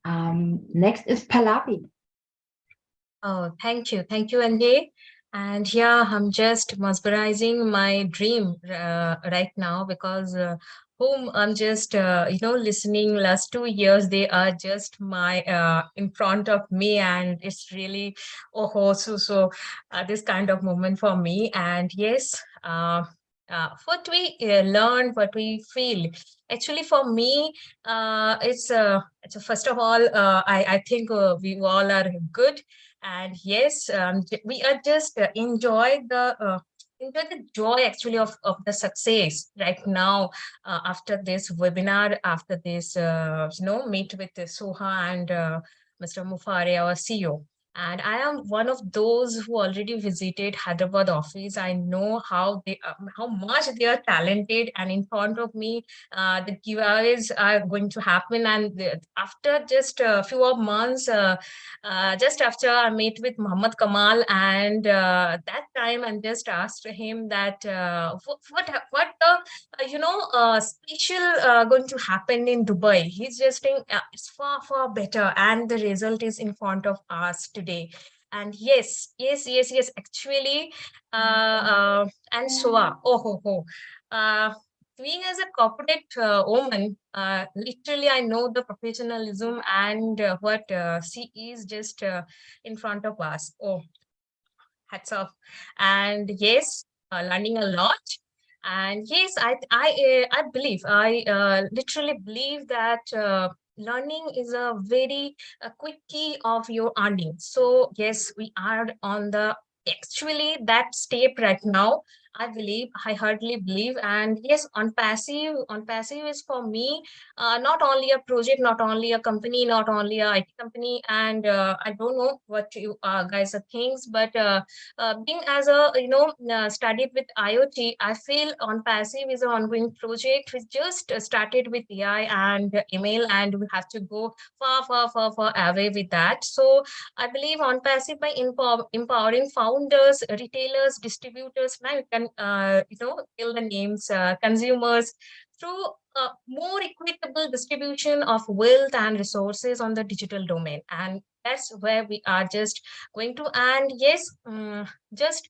Next is Pallavi. Oh, thank you, Andy. And yeah, I'm just mesmerizing my dream right now because whom I'm just listening last 2 years, they are just my in front of me, and it's really this kind of moment for me. And yes, what we learn, what we feel. Actually, for me, it's first of all, I think we all are good, and yes, we are just enjoy the joy actually of the success right now after this webinar, after this meet with Suha and Mr. Mufareh, our CEO. And I am one of those who already visited Hyderabad office. I know how much they are talented, and in front of me, the giveaways are going to happen. And after just a few of months, just after I met with Muhammad Kamal, and that time I just asked him that what special going to happen in Dubai. He's just saying it's far better, and the result is in front of us today. And yes, actually, and Soa, being as a corporate woman, literally I know the professionalism and what she is just in front of us. Oh, hats off. And yes, learning a lot. And yes, I believe, I literally believe that learning is a very quick key of your earning. So yes, we are on the actually that step right now. I hardly believe. And yes, on passive is for me, not only a project, not only a company, not only a IT company. And I don't know what you guys are thinks, but being as a, studied with IoT, I feel on passive is an ongoing project. We just started with AI and email, and we have to go far, far, far, far away with that. So I believe on passive by empowering founders, retailers, distributors. Now you can, tell the names, consumers through more equitable distribution of wealth and resources on the digital domain. And that's where we are just going to. And yes, just,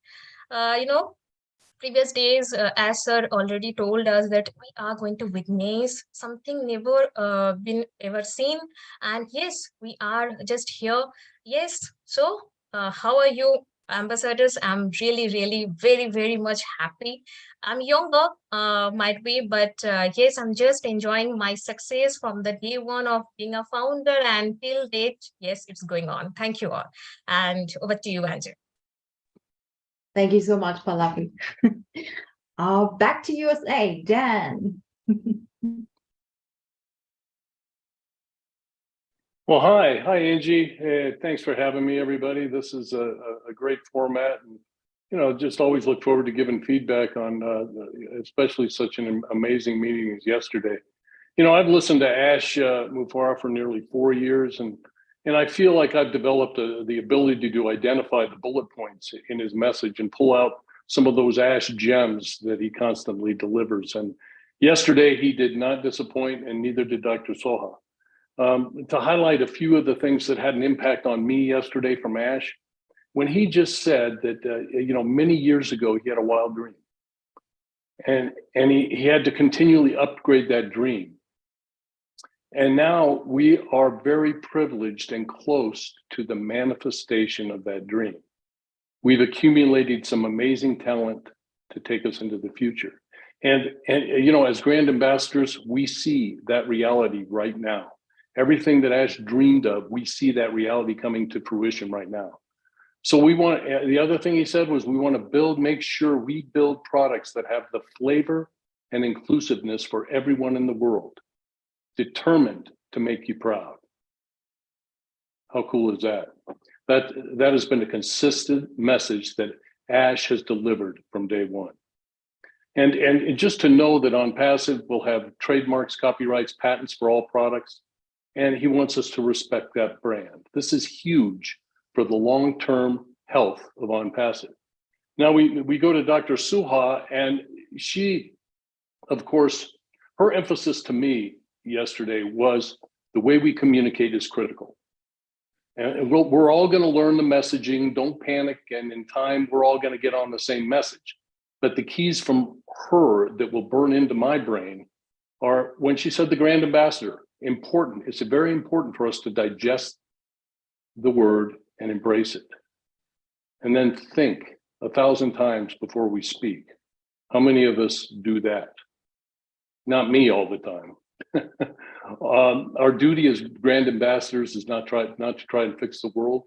previous days, as sir already told us, that we are going to witness something never been ever seen. And yes, we are just here. Yes. So how are you, ambassadors? I'm really, really very, very much happy. I'm younger, might be, but yes, I'm just enjoying my success from the day one of being a founder and till date. Yes, it's going on. Thank you all. And over to you, Andrew. Thank you so much, Pallavi. Back to USA, Dan. Well, hi, Angie. Thanks for having me, everybody. This is a great format, and just always look forward to giving feedback on, especially such an amazing meeting as yesterday. I've listened to Ash Mufareh for nearly 4 years, and I feel like I've developed the ability to identify the bullet points in his message and pull out some of those Ash gems that he constantly delivers. And yesterday he did not disappoint, and neither did Dr. Soha. To highlight a few of the things that had an impact on me yesterday from Ash, when he just said that, many years ago, he had a wild dream, and he had to continually upgrade that dream. And now we are very privileged and close to the manifestation of that dream. We've accumulated some amazing talent to take us into the future. And as brand ambassadors, we see that reality right now. Everything that Ash dreamed of, we see that reality coming to fruition right now. So the other thing he said was, we want to make sure we build products that have the flavor and inclusiveness for everyone in the world, determined to make you proud. How cool is that? That has been a consistent message that Ash has delivered from day one. And just to know that ONPASSIVE will have trademarks, copyrights, patents for all products, and he wants us to respect that brand. This is huge for the long-term health of ONPASSIVE. Now we go to Dr. Suha, and she, of course, her emphasis to me yesterday was the way we communicate is critical. And we're all going to learn the messaging. Don't panic. And in time, we're all going to get on the same message. But the keys from her that will burn into my brain are when she said the brand ambassador, important. It's very important for us to digest the word and embrace it. And then think 1,000 times before we speak. How many of us do that? Not me all the time. Our duty as brand ambassadors is not to try and fix the world.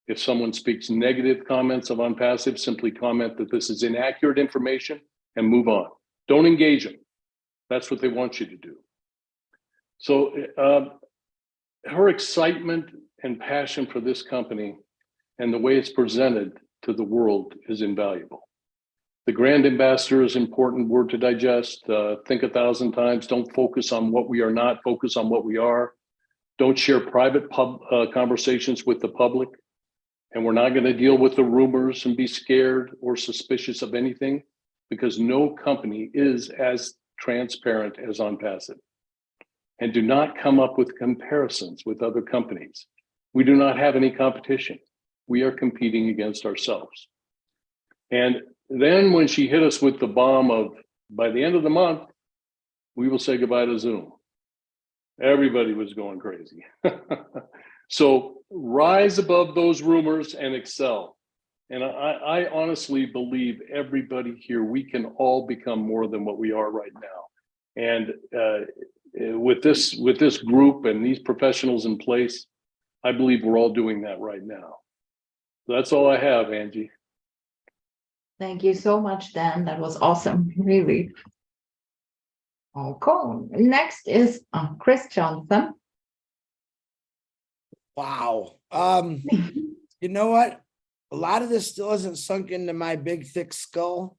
If someone speaks negative comments of ONPASSIVE, simply comment that this is inaccurate information and move on. Don't engage them. That's what they want you to do. So her excitement and passion for this company and the way it's presented to the world is invaluable. The brand ambassador is an important word to digest. Think 1,000 times. Don't focus on what we are not, focus on what we are. Don't share private conversations with the public. And we're not going to deal with the rumors and be scared or suspicious of anything, because no company is as transparent as ONPASSIVE. And do not come up with comparisons with other companies. We do not have any competition. We are competing against ourselves. And then when she hit us with the bomb of, by the end of the month, we will say goodbye to Zoom. Everybody was going crazy. So rise above those rumors and excel. And I honestly believe everybody here, we can all become more than what we are right now. And with this group and these professionals in place, I believe we're all doing that right now. So that's all I have, Angie. Thank you so much, Dan. That was awesome, really. Oh, cool. Next is Chris Johnson. Wow. You know what? A lot of this still hasn't sunk into my big, thick skull.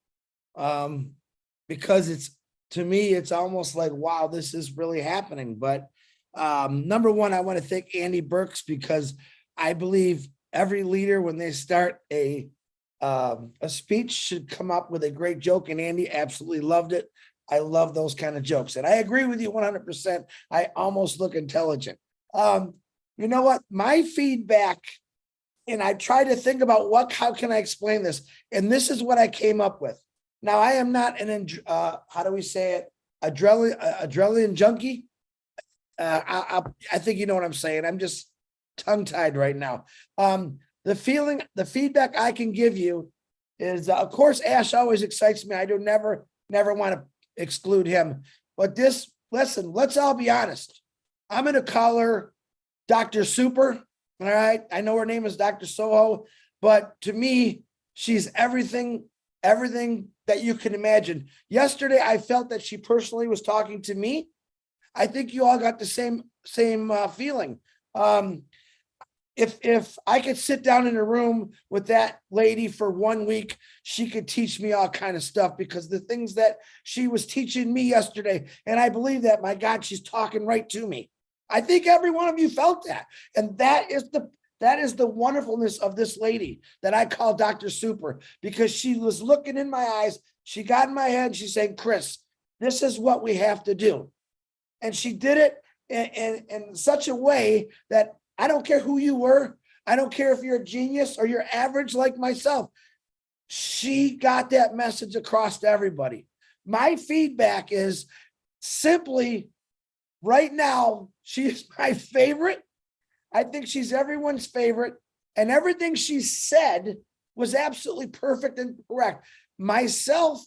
Because it's, to me, it's almost like, wow, this is really happening. But number one, I want to thank Andy Burks, because I believe every leader, when they start a speech, should come up with a great joke, and Andy absolutely loved it. I love those kind of jokes, and I agree with you 100%. I almost look intelligent. You know what? My feedback, and I try to think about how can I explain this, and this is what I came up with. Now, I am not an how do we say it? Adrenaline junkie. I think you know what I'm saying. I'm just tongue-tied right now. The feedback I can give you is, of course, Ash always excites me. I do never want to exclude him. But listen, let's all be honest. I'm going to call her Dr. Super. All right. I know her name is Dr. Soho, but to me, she's everything that you can imagine. Yesterday, I felt that she personally was talking to me. I think you all got the same feeling. If I could sit down in a room with that lady for 1 week, she could teach me all kind of stuff, because the things that she was teaching me yesterday, and I believe that, my God, she's talking right to me. I think every one of you felt that. And that is the wonderfulness of this lady that I call Dr. Super, because she was looking in my eyes. She got in my head. She said, Chris, this is what we have to do. And she did it in such a way that I don't care who you were. I don't care if you're a genius or you're average like myself. She got that message across to everybody. My feedback is simply, right now, she's my favorite. I think she's everyone's favorite. And everything she said was absolutely perfect and correct. Myself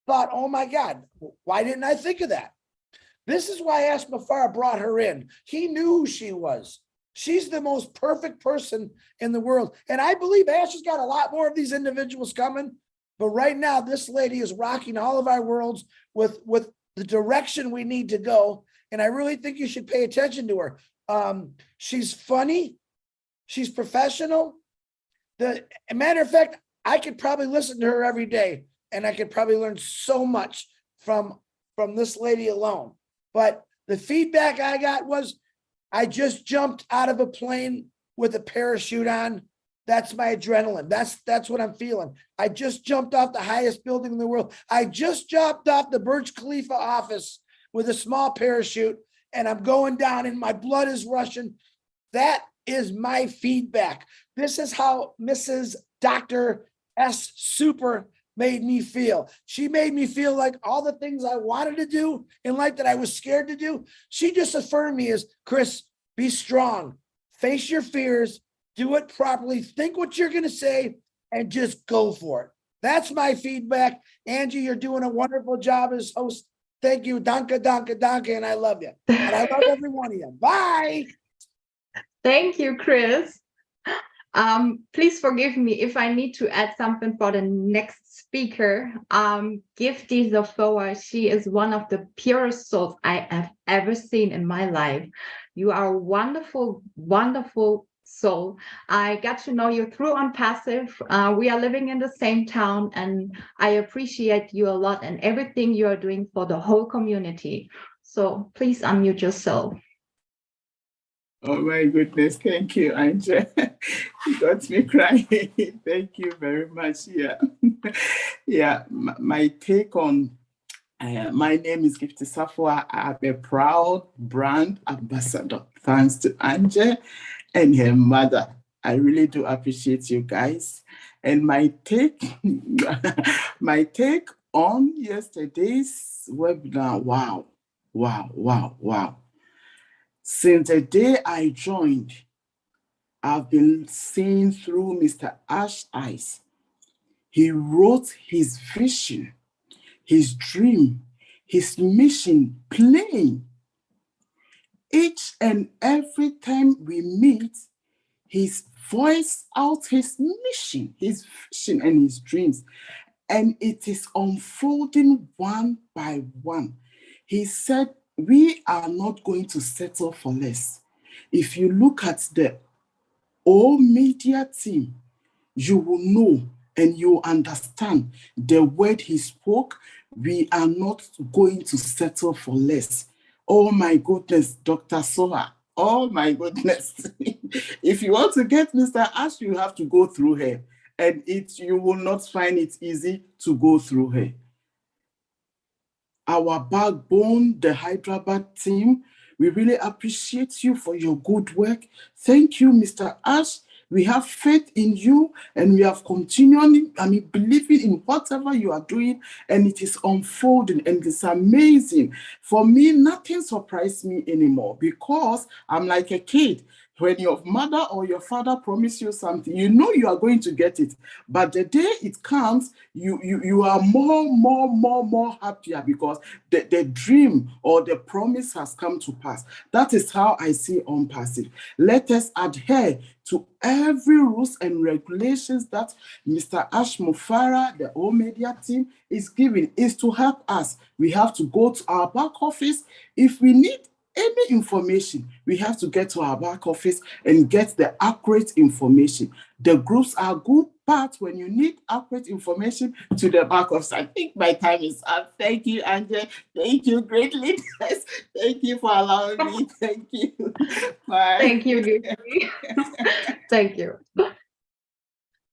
thought, oh my God, why didn't I think of that? This is why Ash Mufareh brought her in. He knew who she was. She's the most perfect person in the world. And I believe Ash has got a lot more of these individuals coming. But right now, this lady is rocking all of our worlds with the direction we need to go. And I really think you should pay attention to her. She's funny. She's professional. As a matter of fact, I could probably listen to her every day, and I could probably learn so much from this lady alone. But the feedback I got was, I just jumped out of a plane with a parachute on. That's my adrenaline. That's what I'm feeling. I just jumped off the highest building in the world. I just jumped off the Burj Khalifa office with a small parachute, and I'm going down and my blood is rushing. That is my feedback. This is how Mrs. Dr. S. Super made me feel. She made me feel like all the things I wanted to do in life that I was scared to do. She just affirmed me as, Chris, be strong, face your fears, do it properly, think what you're going to say, and just go for it. That's my feedback. Angie, you're doing a wonderful job as host. Thank you. Danke, danke, danke. And I love you. And I love every one of you. Bye. Thank you, Chris. Please forgive me if I need to add something for the next speaker. Gifty Zofoa, she is one of the purest souls I have ever seen in my life. You are a wonderful, wonderful soul. I got to know you through ONPASSIVE. We are living in the same town, and I appreciate you a lot and everything you are doing for the whole community. So please unmute yourself. Oh my goodness, thank you, Anja. You got me crying. Thank you very much. Yeah. Yeah, my take on, my name is Gifty Safwa. I'm a proud brand ambassador, thanks to Anja and her mother. I really do appreciate you guys. And my take on yesterday's webinar, wow. Since the day I joined, I've been seeing through Mr. Ash's eyes. He wrote his vision, his dream, his mission plain. Each and every time we meet, he's voiced out his mission, his vision, and his dreams. and it is unfolding one by one. He said, we are not going to settle for less. If you look at the all media team, you will know and you understand the word he spoke. We are not going to settle for less. Oh my goodness, Dr. Soha. Oh my goodness. If you want to get Mr. Ash, you have to go through her. And you will not find it easy to go through her. Our backbone, the Hyderabad team, we really appreciate you for your good work. Thank you, Mr. Ash. We have faith in you and we have continuing, believing in whatever you are doing, and it is unfolding and it's amazing. For me, nothing surprised me anymore because I'm like a kid. When your mother or your father promise you something, you know you are going to get it. But the day it comes, you are more happier because the dream or the promise has come to pass. That is how I see ONPASSIVE. Let us adhere to every rules and regulations that Mr. Ash Mufareh, the whole media team, is giving, is to help us. We have to go to our back office. If we need any information, we have to get to our back office and get the accurate information. The groups are good, but when you need accurate information, to the back office. I think my time is up. Thank you, Angela. Thank you, great leaders. Thank you for allowing me. Thank you. Bye. Thank you, Gifty. Thank you.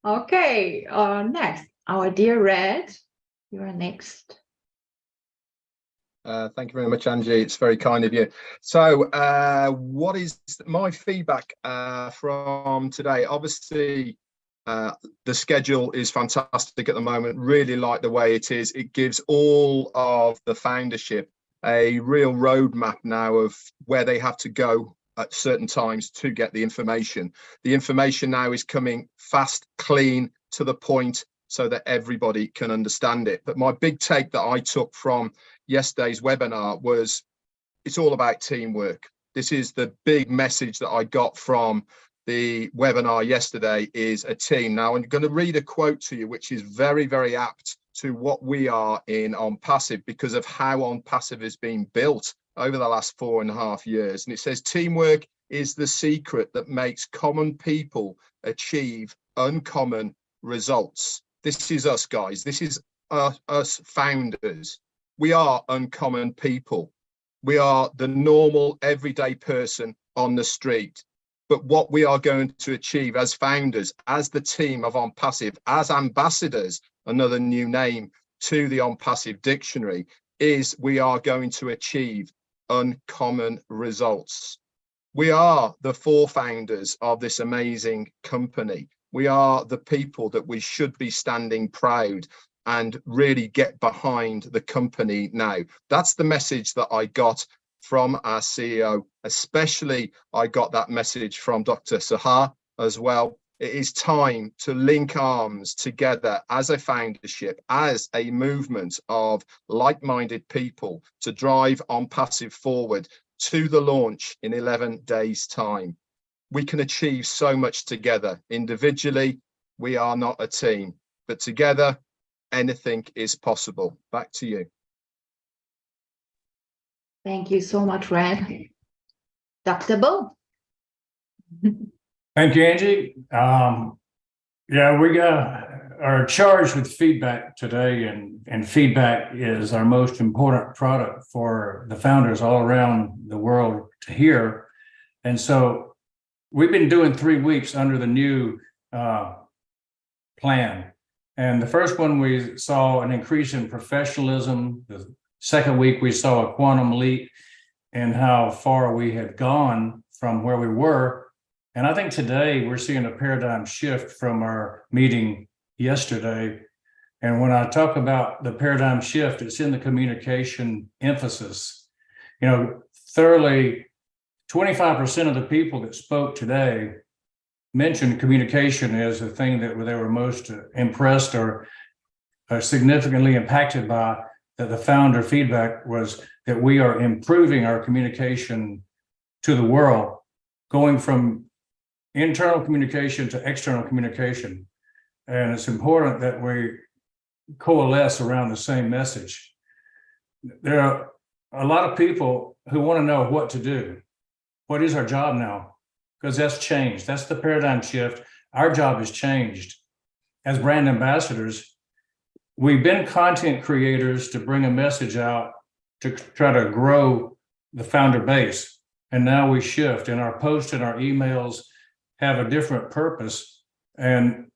Okay, next, our dear Red, you are next. Thank you very much, Angie. It's very kind of you. So what is my feedback from today? Obviously, the schedule is fantastic at the moment. Really like the way it is. It gives all of the foundership a real roadmap now of where they have to go at certain times to get the information. The information now is coming fast, clean, to the point, so that everybody can understand it. But my big take that I took from yesterday's webinar was it's all about teamwork. This is the big message that I got from the webinar yesterday, is a team. Now I'm going to read a quote to you, which is very, very apt to what we are in ONPASSIVE because of how ONPASSIVE has been built over the last 4.5 years. And it says, teamwork is the secret that makes common people achieve uncommon results. This is us, guys. This is us founders. We are uncommon people. We are the normal everyday person on the street. But what we are going to achieve as founders, as the team of ONPASSIVE, as ambassadors, another new name to the ONPASSIVE dictionary, is we are going to achieve uncommon results. We are the 4 founders of this amazing company. We are the people that we should be standing proud and really get behind the company now. That's the message that I got from our CEO, especially I got that message from Dr. Soha as well. It is time to link arms together as a foundership, as a movement of like-minded people to drive ONPASSIVE forward to the launch in 11 days' time. We can achieve so much together. Individually, we are not a team, but together, anything is possible. Back to you. Thank you so much, Red. Dr. Bo. Thank you, Angie. Yeah, we are charged with feedback today, and feedback is our most important product for the founders all around the world to hear. And so we've been doing 3 weeks under the new plan. And the first one, we saw an increase in professionalism. The second week, we saw a quantum leap in how far we had gone from where we were. And I think today we're seeing a paradigm shift from our meeting yesterday. And when I talk about the paradigm shift, it's in the communication emphasis. You know, thoroughly 25% of the people that spoke today mentioned communication as the thing that they were most impressed or significantly impacted by. That the founder feedback was that we are improving our communication to the world, going from internal communication to external communication. And it's important that we coalesce around the same message. There are a lot of people who want to know what to do. What is our job now? Because that's changed. That's the paradigm shift. Our job has changed. As brand ambassadors, we've been content creators to bring a message out to try to grow the founder base. And now we shift, and our posts and our emails have a different purpose. And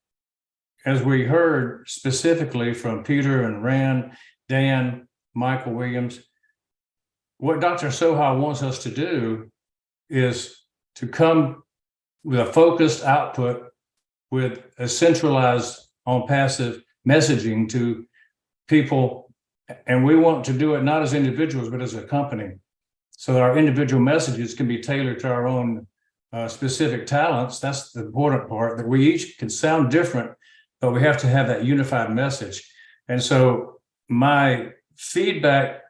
as we heard specifically from Peter and Rand, Dan, Michael Williams, what Dr. Soha wants us to do is to come with a focused output with a centralized ONPASSIVE messaging to people. And we want to do it not as individuals, but as a company. So that our individual messages can be tailored to our own specific talents. That's the important part, that we each can sound different, but we have to have that unified message. And so my feedback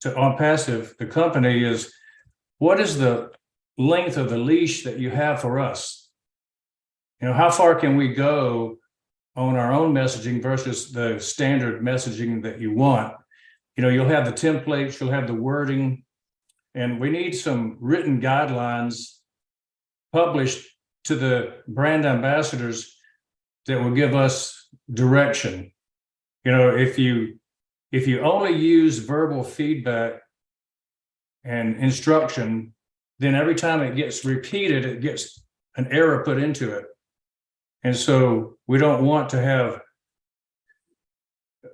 to ONPASSIVE, the company, is what is the length of the leash that you have for us? You know, how far can we go on our own messaging versus the standard messaging that you want? You know, you'll have the templates, you'll have the wording, and we need some written guidelines published to the brand ambassadors that will give us direction. You know, if you only use verbal feedback and instruction, then every time it gets repeated, it gets an error put into it. And so we don't want to have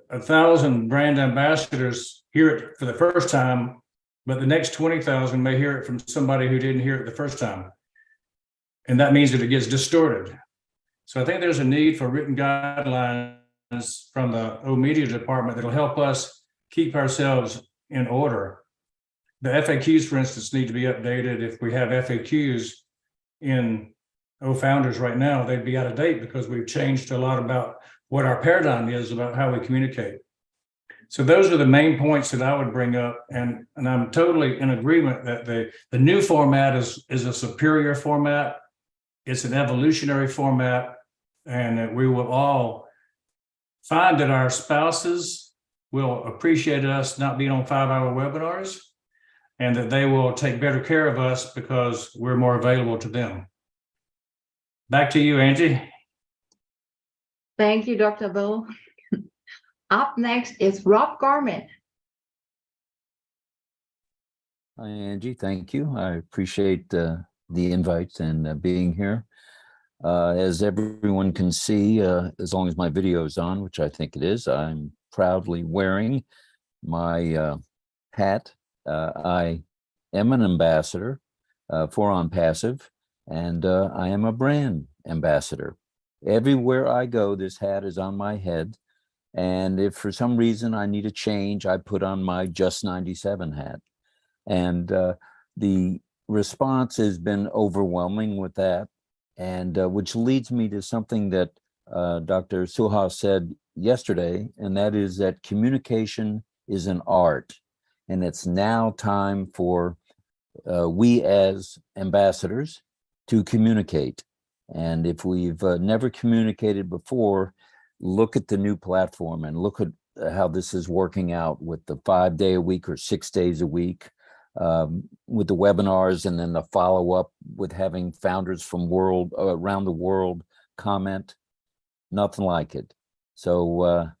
1,000 brand ambassadors hear it for the first time, but the next 20,000 may hear it from somebody who didn't hear it the first time. And that means that it gets distorted. So I think there's a need for written guidelines from the media department that'll help us keep ourselves in order. The FAQs, for instance, need to be updated. If we have FAQs in Founders right now, they'd be out of date because we've changed a lot about what our paradigm is about how we communicate. So those are the main points that I would bring up. And I'm totally in agreement that the new format is a superior format. It's an evolutionary format, and that we will all find that our spouses will appreciate us not being on 5-hour webinars, and that they will take better care of us because we're more available to them. Back to you, Angie. Thank you, Dr. Bill. Up next is Rob Garment. Hi, Angie. Thank you. I appreciate the invite and being here. As everyone can see, as long as my video is on, which I think it is, I'm proudly wearing my hat. I am an ambassador for ONPASSIVE, and I am a brand ambassador. Everywhere I go, this hat is on my head. And if for some reason I need a change, I put on my Just 97 hat. And the response has been overwhelming with that. And which leads me to something that Dr. Soha said yesterday, and that is that communication is an art. And it's now time for we as ambassadors to communicate. And if we've never communicated before, look at the new platform and look at how this is working out with the 5-day-a-week or 6 days a week, with the webinars, and then the follow-up with having founders from around the world comment. Nothing like it. So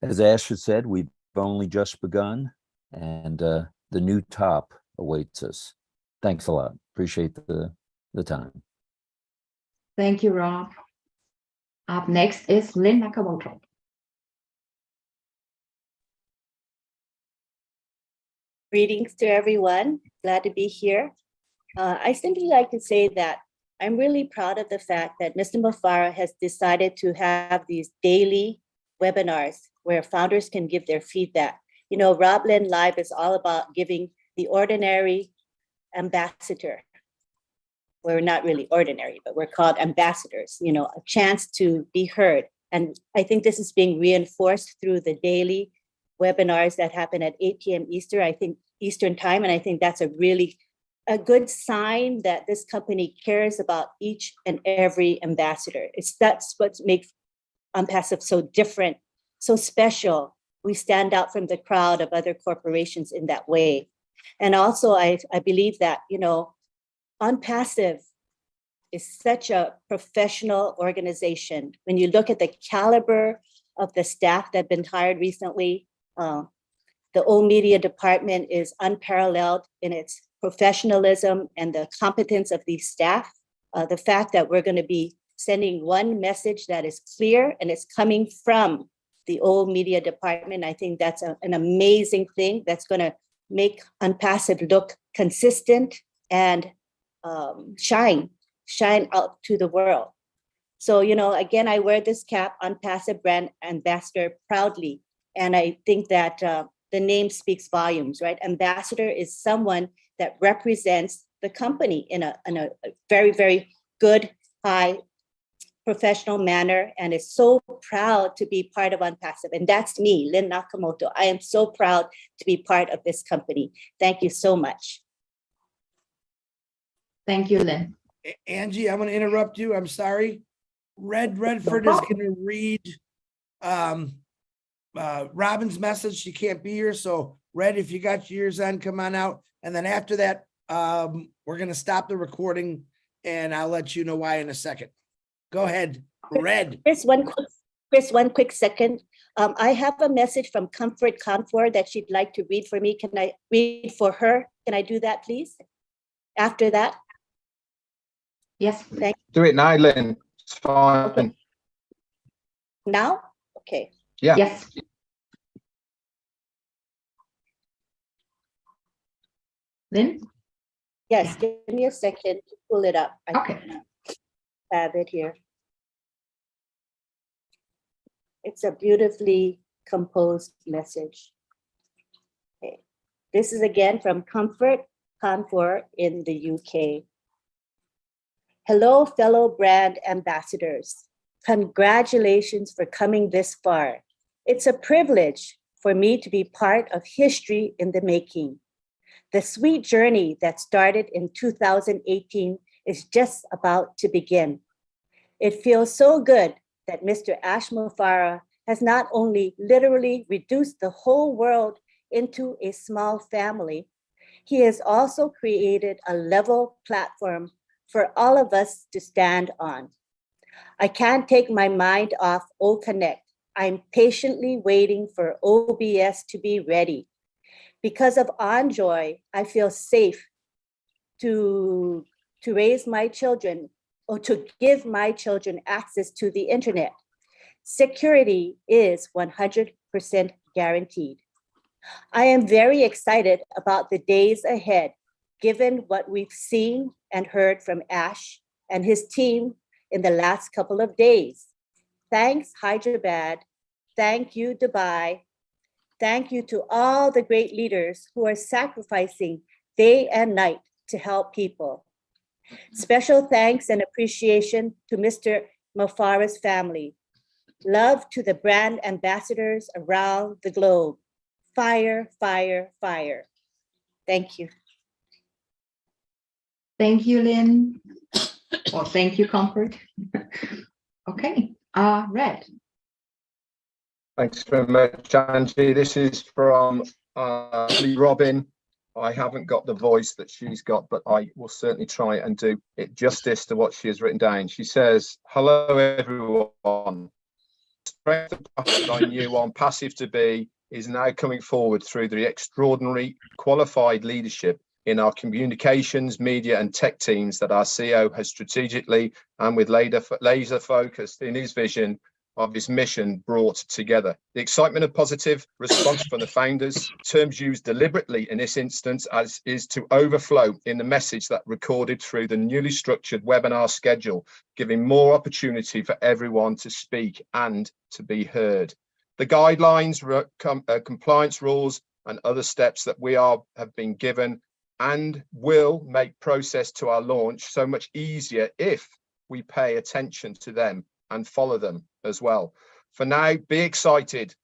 as Asher said, we've only just begun, and the new top awaits us. Thanks a lot. Appreciate the time. Thank you, Rob. Up next is Lynn Nakamoto. Greetings to everyone. Glad to be here. I simply like to say that I'm really proud of the fact that Mr. Mufareh has decided to have these daily webinars where founders can give their feedback. You know, Robland Live is all about giving the ordinary ambassador. We're not really ordinary, but we're called ambassadors, you know, a chance to be heard. And I think this is being reinforced through the daily webinars that happen at 8 p.m. Eastern time. And I think that's a good sign that this company cares about each and every ambassador. That's what makes ONPASSIVE so different, so special. We stand out from the crowd of other corporations in that way. And also, I believe that, you know, ONPASSIVE is such a professional organization. When you look at the caliber of the staff that have been hired recently, the old media department is unparalleled in its professionalism and the competence of these staff. The fact that we're going to be sending one message that is clear and it's coming from the old media department, I think that's an amazing thing that's going to make ONPASSIVE look consistent and shine out to the world. So, you know, again, I wear this cap, ONPASSIVE Brand Ambassador, proudly. And I think that the name speaks volumes, right? Ambassador is someone that represents the company in a very, very good, high, professional manner, and is so proud to be part of ONPASSIVE. And that's me, Lynn Nakamoto. I am so proud to be part of this company. Thank you so much. Thank you, Lynn. Angie, I'm going to interrupt you. I'm sorry. Redford is going to read Robin's message. She can't be here. So Red, if you got your ears on, come on out. And then after that, we're going to stop the recording and I'll let you know why in a second. Go ahead, Red. Chris, one quick second. I have a message from Comfort Confor that she'd like to read for me. Can I read for her? Can I do that, please? After that? Yes. Thank you. Do it now, Lynn. It's fine. Okay. Now? Okay. Yeah. Yes. Lynn? Yes, give me a second to pull it up. Okay. I have it here. It's a beautifully composed message. Okay. This is again from Comfort Confor in the UK. Hello, fellow brand ambassadors. Congratulations for coming this far. It's a privilege for me to be part of history in the making. The sweet journey that started in 2018 is just about to begin. It feels so good that Mr. Ash Mufareh has not only literally reduced the whole world into a small family, he has also created a level platform for all of us to stand on. I can't take my mind off OConnect. I'm patiently waiting for OBS to be ready. Because of OnJoy, I feel safe to raise my children or to give my children access to the internet. Security is 100% guaranteed. I am very excited about the days ahead, given what we've seen and heard from Ash and his team in the last couple of days. Thanks, Hyderabad. Thank you, Dubai. Thank you to all the great leaders who are sacrificing day and night to help people. Special thanks and appreciation to Mr. Mufareh's family. Love to the brand ambassadors around the globe. Fire, fire, fire. Thank you. Thank you, Lynn. Or thank you, Comfort. Okay, Red. Thanks very much, Angie. This is from Robin. I haven't got the voice that she's got, but I will certainly try and do it justice to what she has written down. She says, hello, everyone. The strength of that I knew ONPASSIVE to be is now coming forward through the extraordinary qualified leadership in our communications, media and tech teams that our CEO has strategically and with laser focused in his vision of his mission brought together. The excitement of positive response from the founders, terms used deliberately in this instance as is to overflow in the message that recorded through the newly structured webinar schedule, giving more opportunity for everyone to speak and to be heard. The guidelines, compliance rules and other steps that we have been given and will make process to our launch so much easier if we pay attention to them and follow them as well. For now, be excited,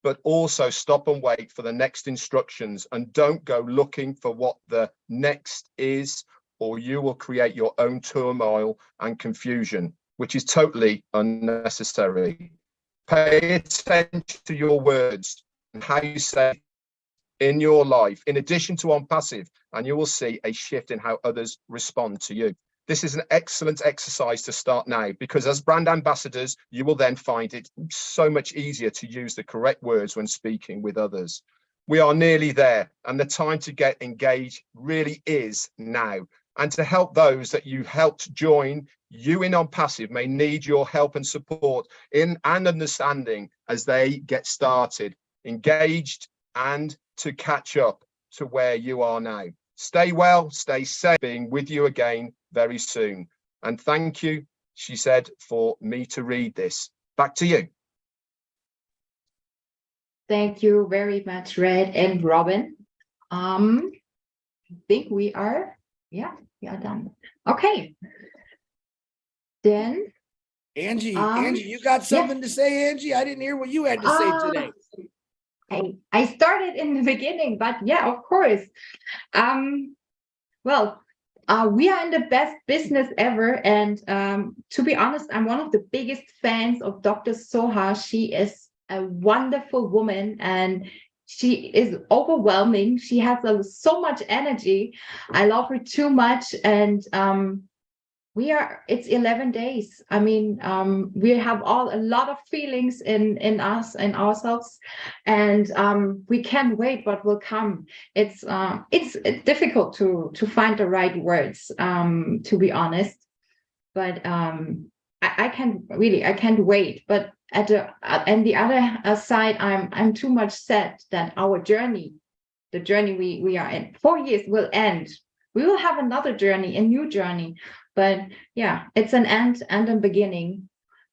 but also stop and wait for the next instructions and don't go looking for what the next is, or you will create your own turmoil and confusion, which is totally unnecessary. Pay attention to your words and how you say in your life, in addition to on passive, and you will see a shift in how others respond to you. This is an excellent exercise to start now, because as brand ambassadors, you will then find it so much easier to use the correct words when speaking with others. We are nearly there, and the time to get engaged really is now. And to help those that you helped join you in on passive may need your help and support in and understanding as they get started, engaged, and to catch up to where you are now. Stay well, stay safe, being with you again very soon. And thank you, she said, for me to read this. Back to you. Thank you very much, Red and Robin. I think we are done. Okay. Then Angie, you got something to say, Angie? I didn't hear what you had to say today. I started in the beginning, but yeah, of course. Well, we are in the best business ever. And to be honest, I'm one of the biggest fans of Dr. Soha. She is a wonderful woman and she is overwhelming. She has so much energy. I love her too much. And it's 11 days. I mean, we have a lot of feelings in us and ourselves, and we can't wait what will come. It's difficult to find the right words, to be honest, but I can't wait. But at the other side, I'm too much sad that our journey, the journey we are in 4 years, will end. We will have another journey, a new journey. But yeah, it's an end and a beginning.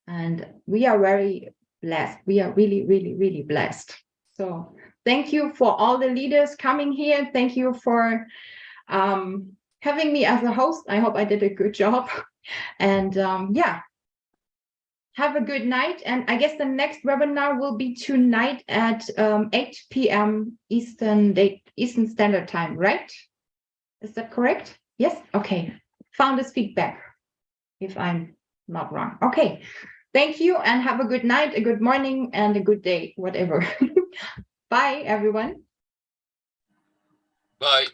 And we are very blessed. We are really, really, really blessed. So thank you for all the leaders coming here. Thank you for having me as a host. I hope I did a good job. And yeah, have a good night. And I guess the next webinar will be tonight at 8 p.m. Eastern Standard Time, right? Is that correct? Yes? Okay. Founders feedback, if I'm not wrong. Okay. Thank you and have a good night, a good morning, and a good day, whatever. Bye, everyone. Bye.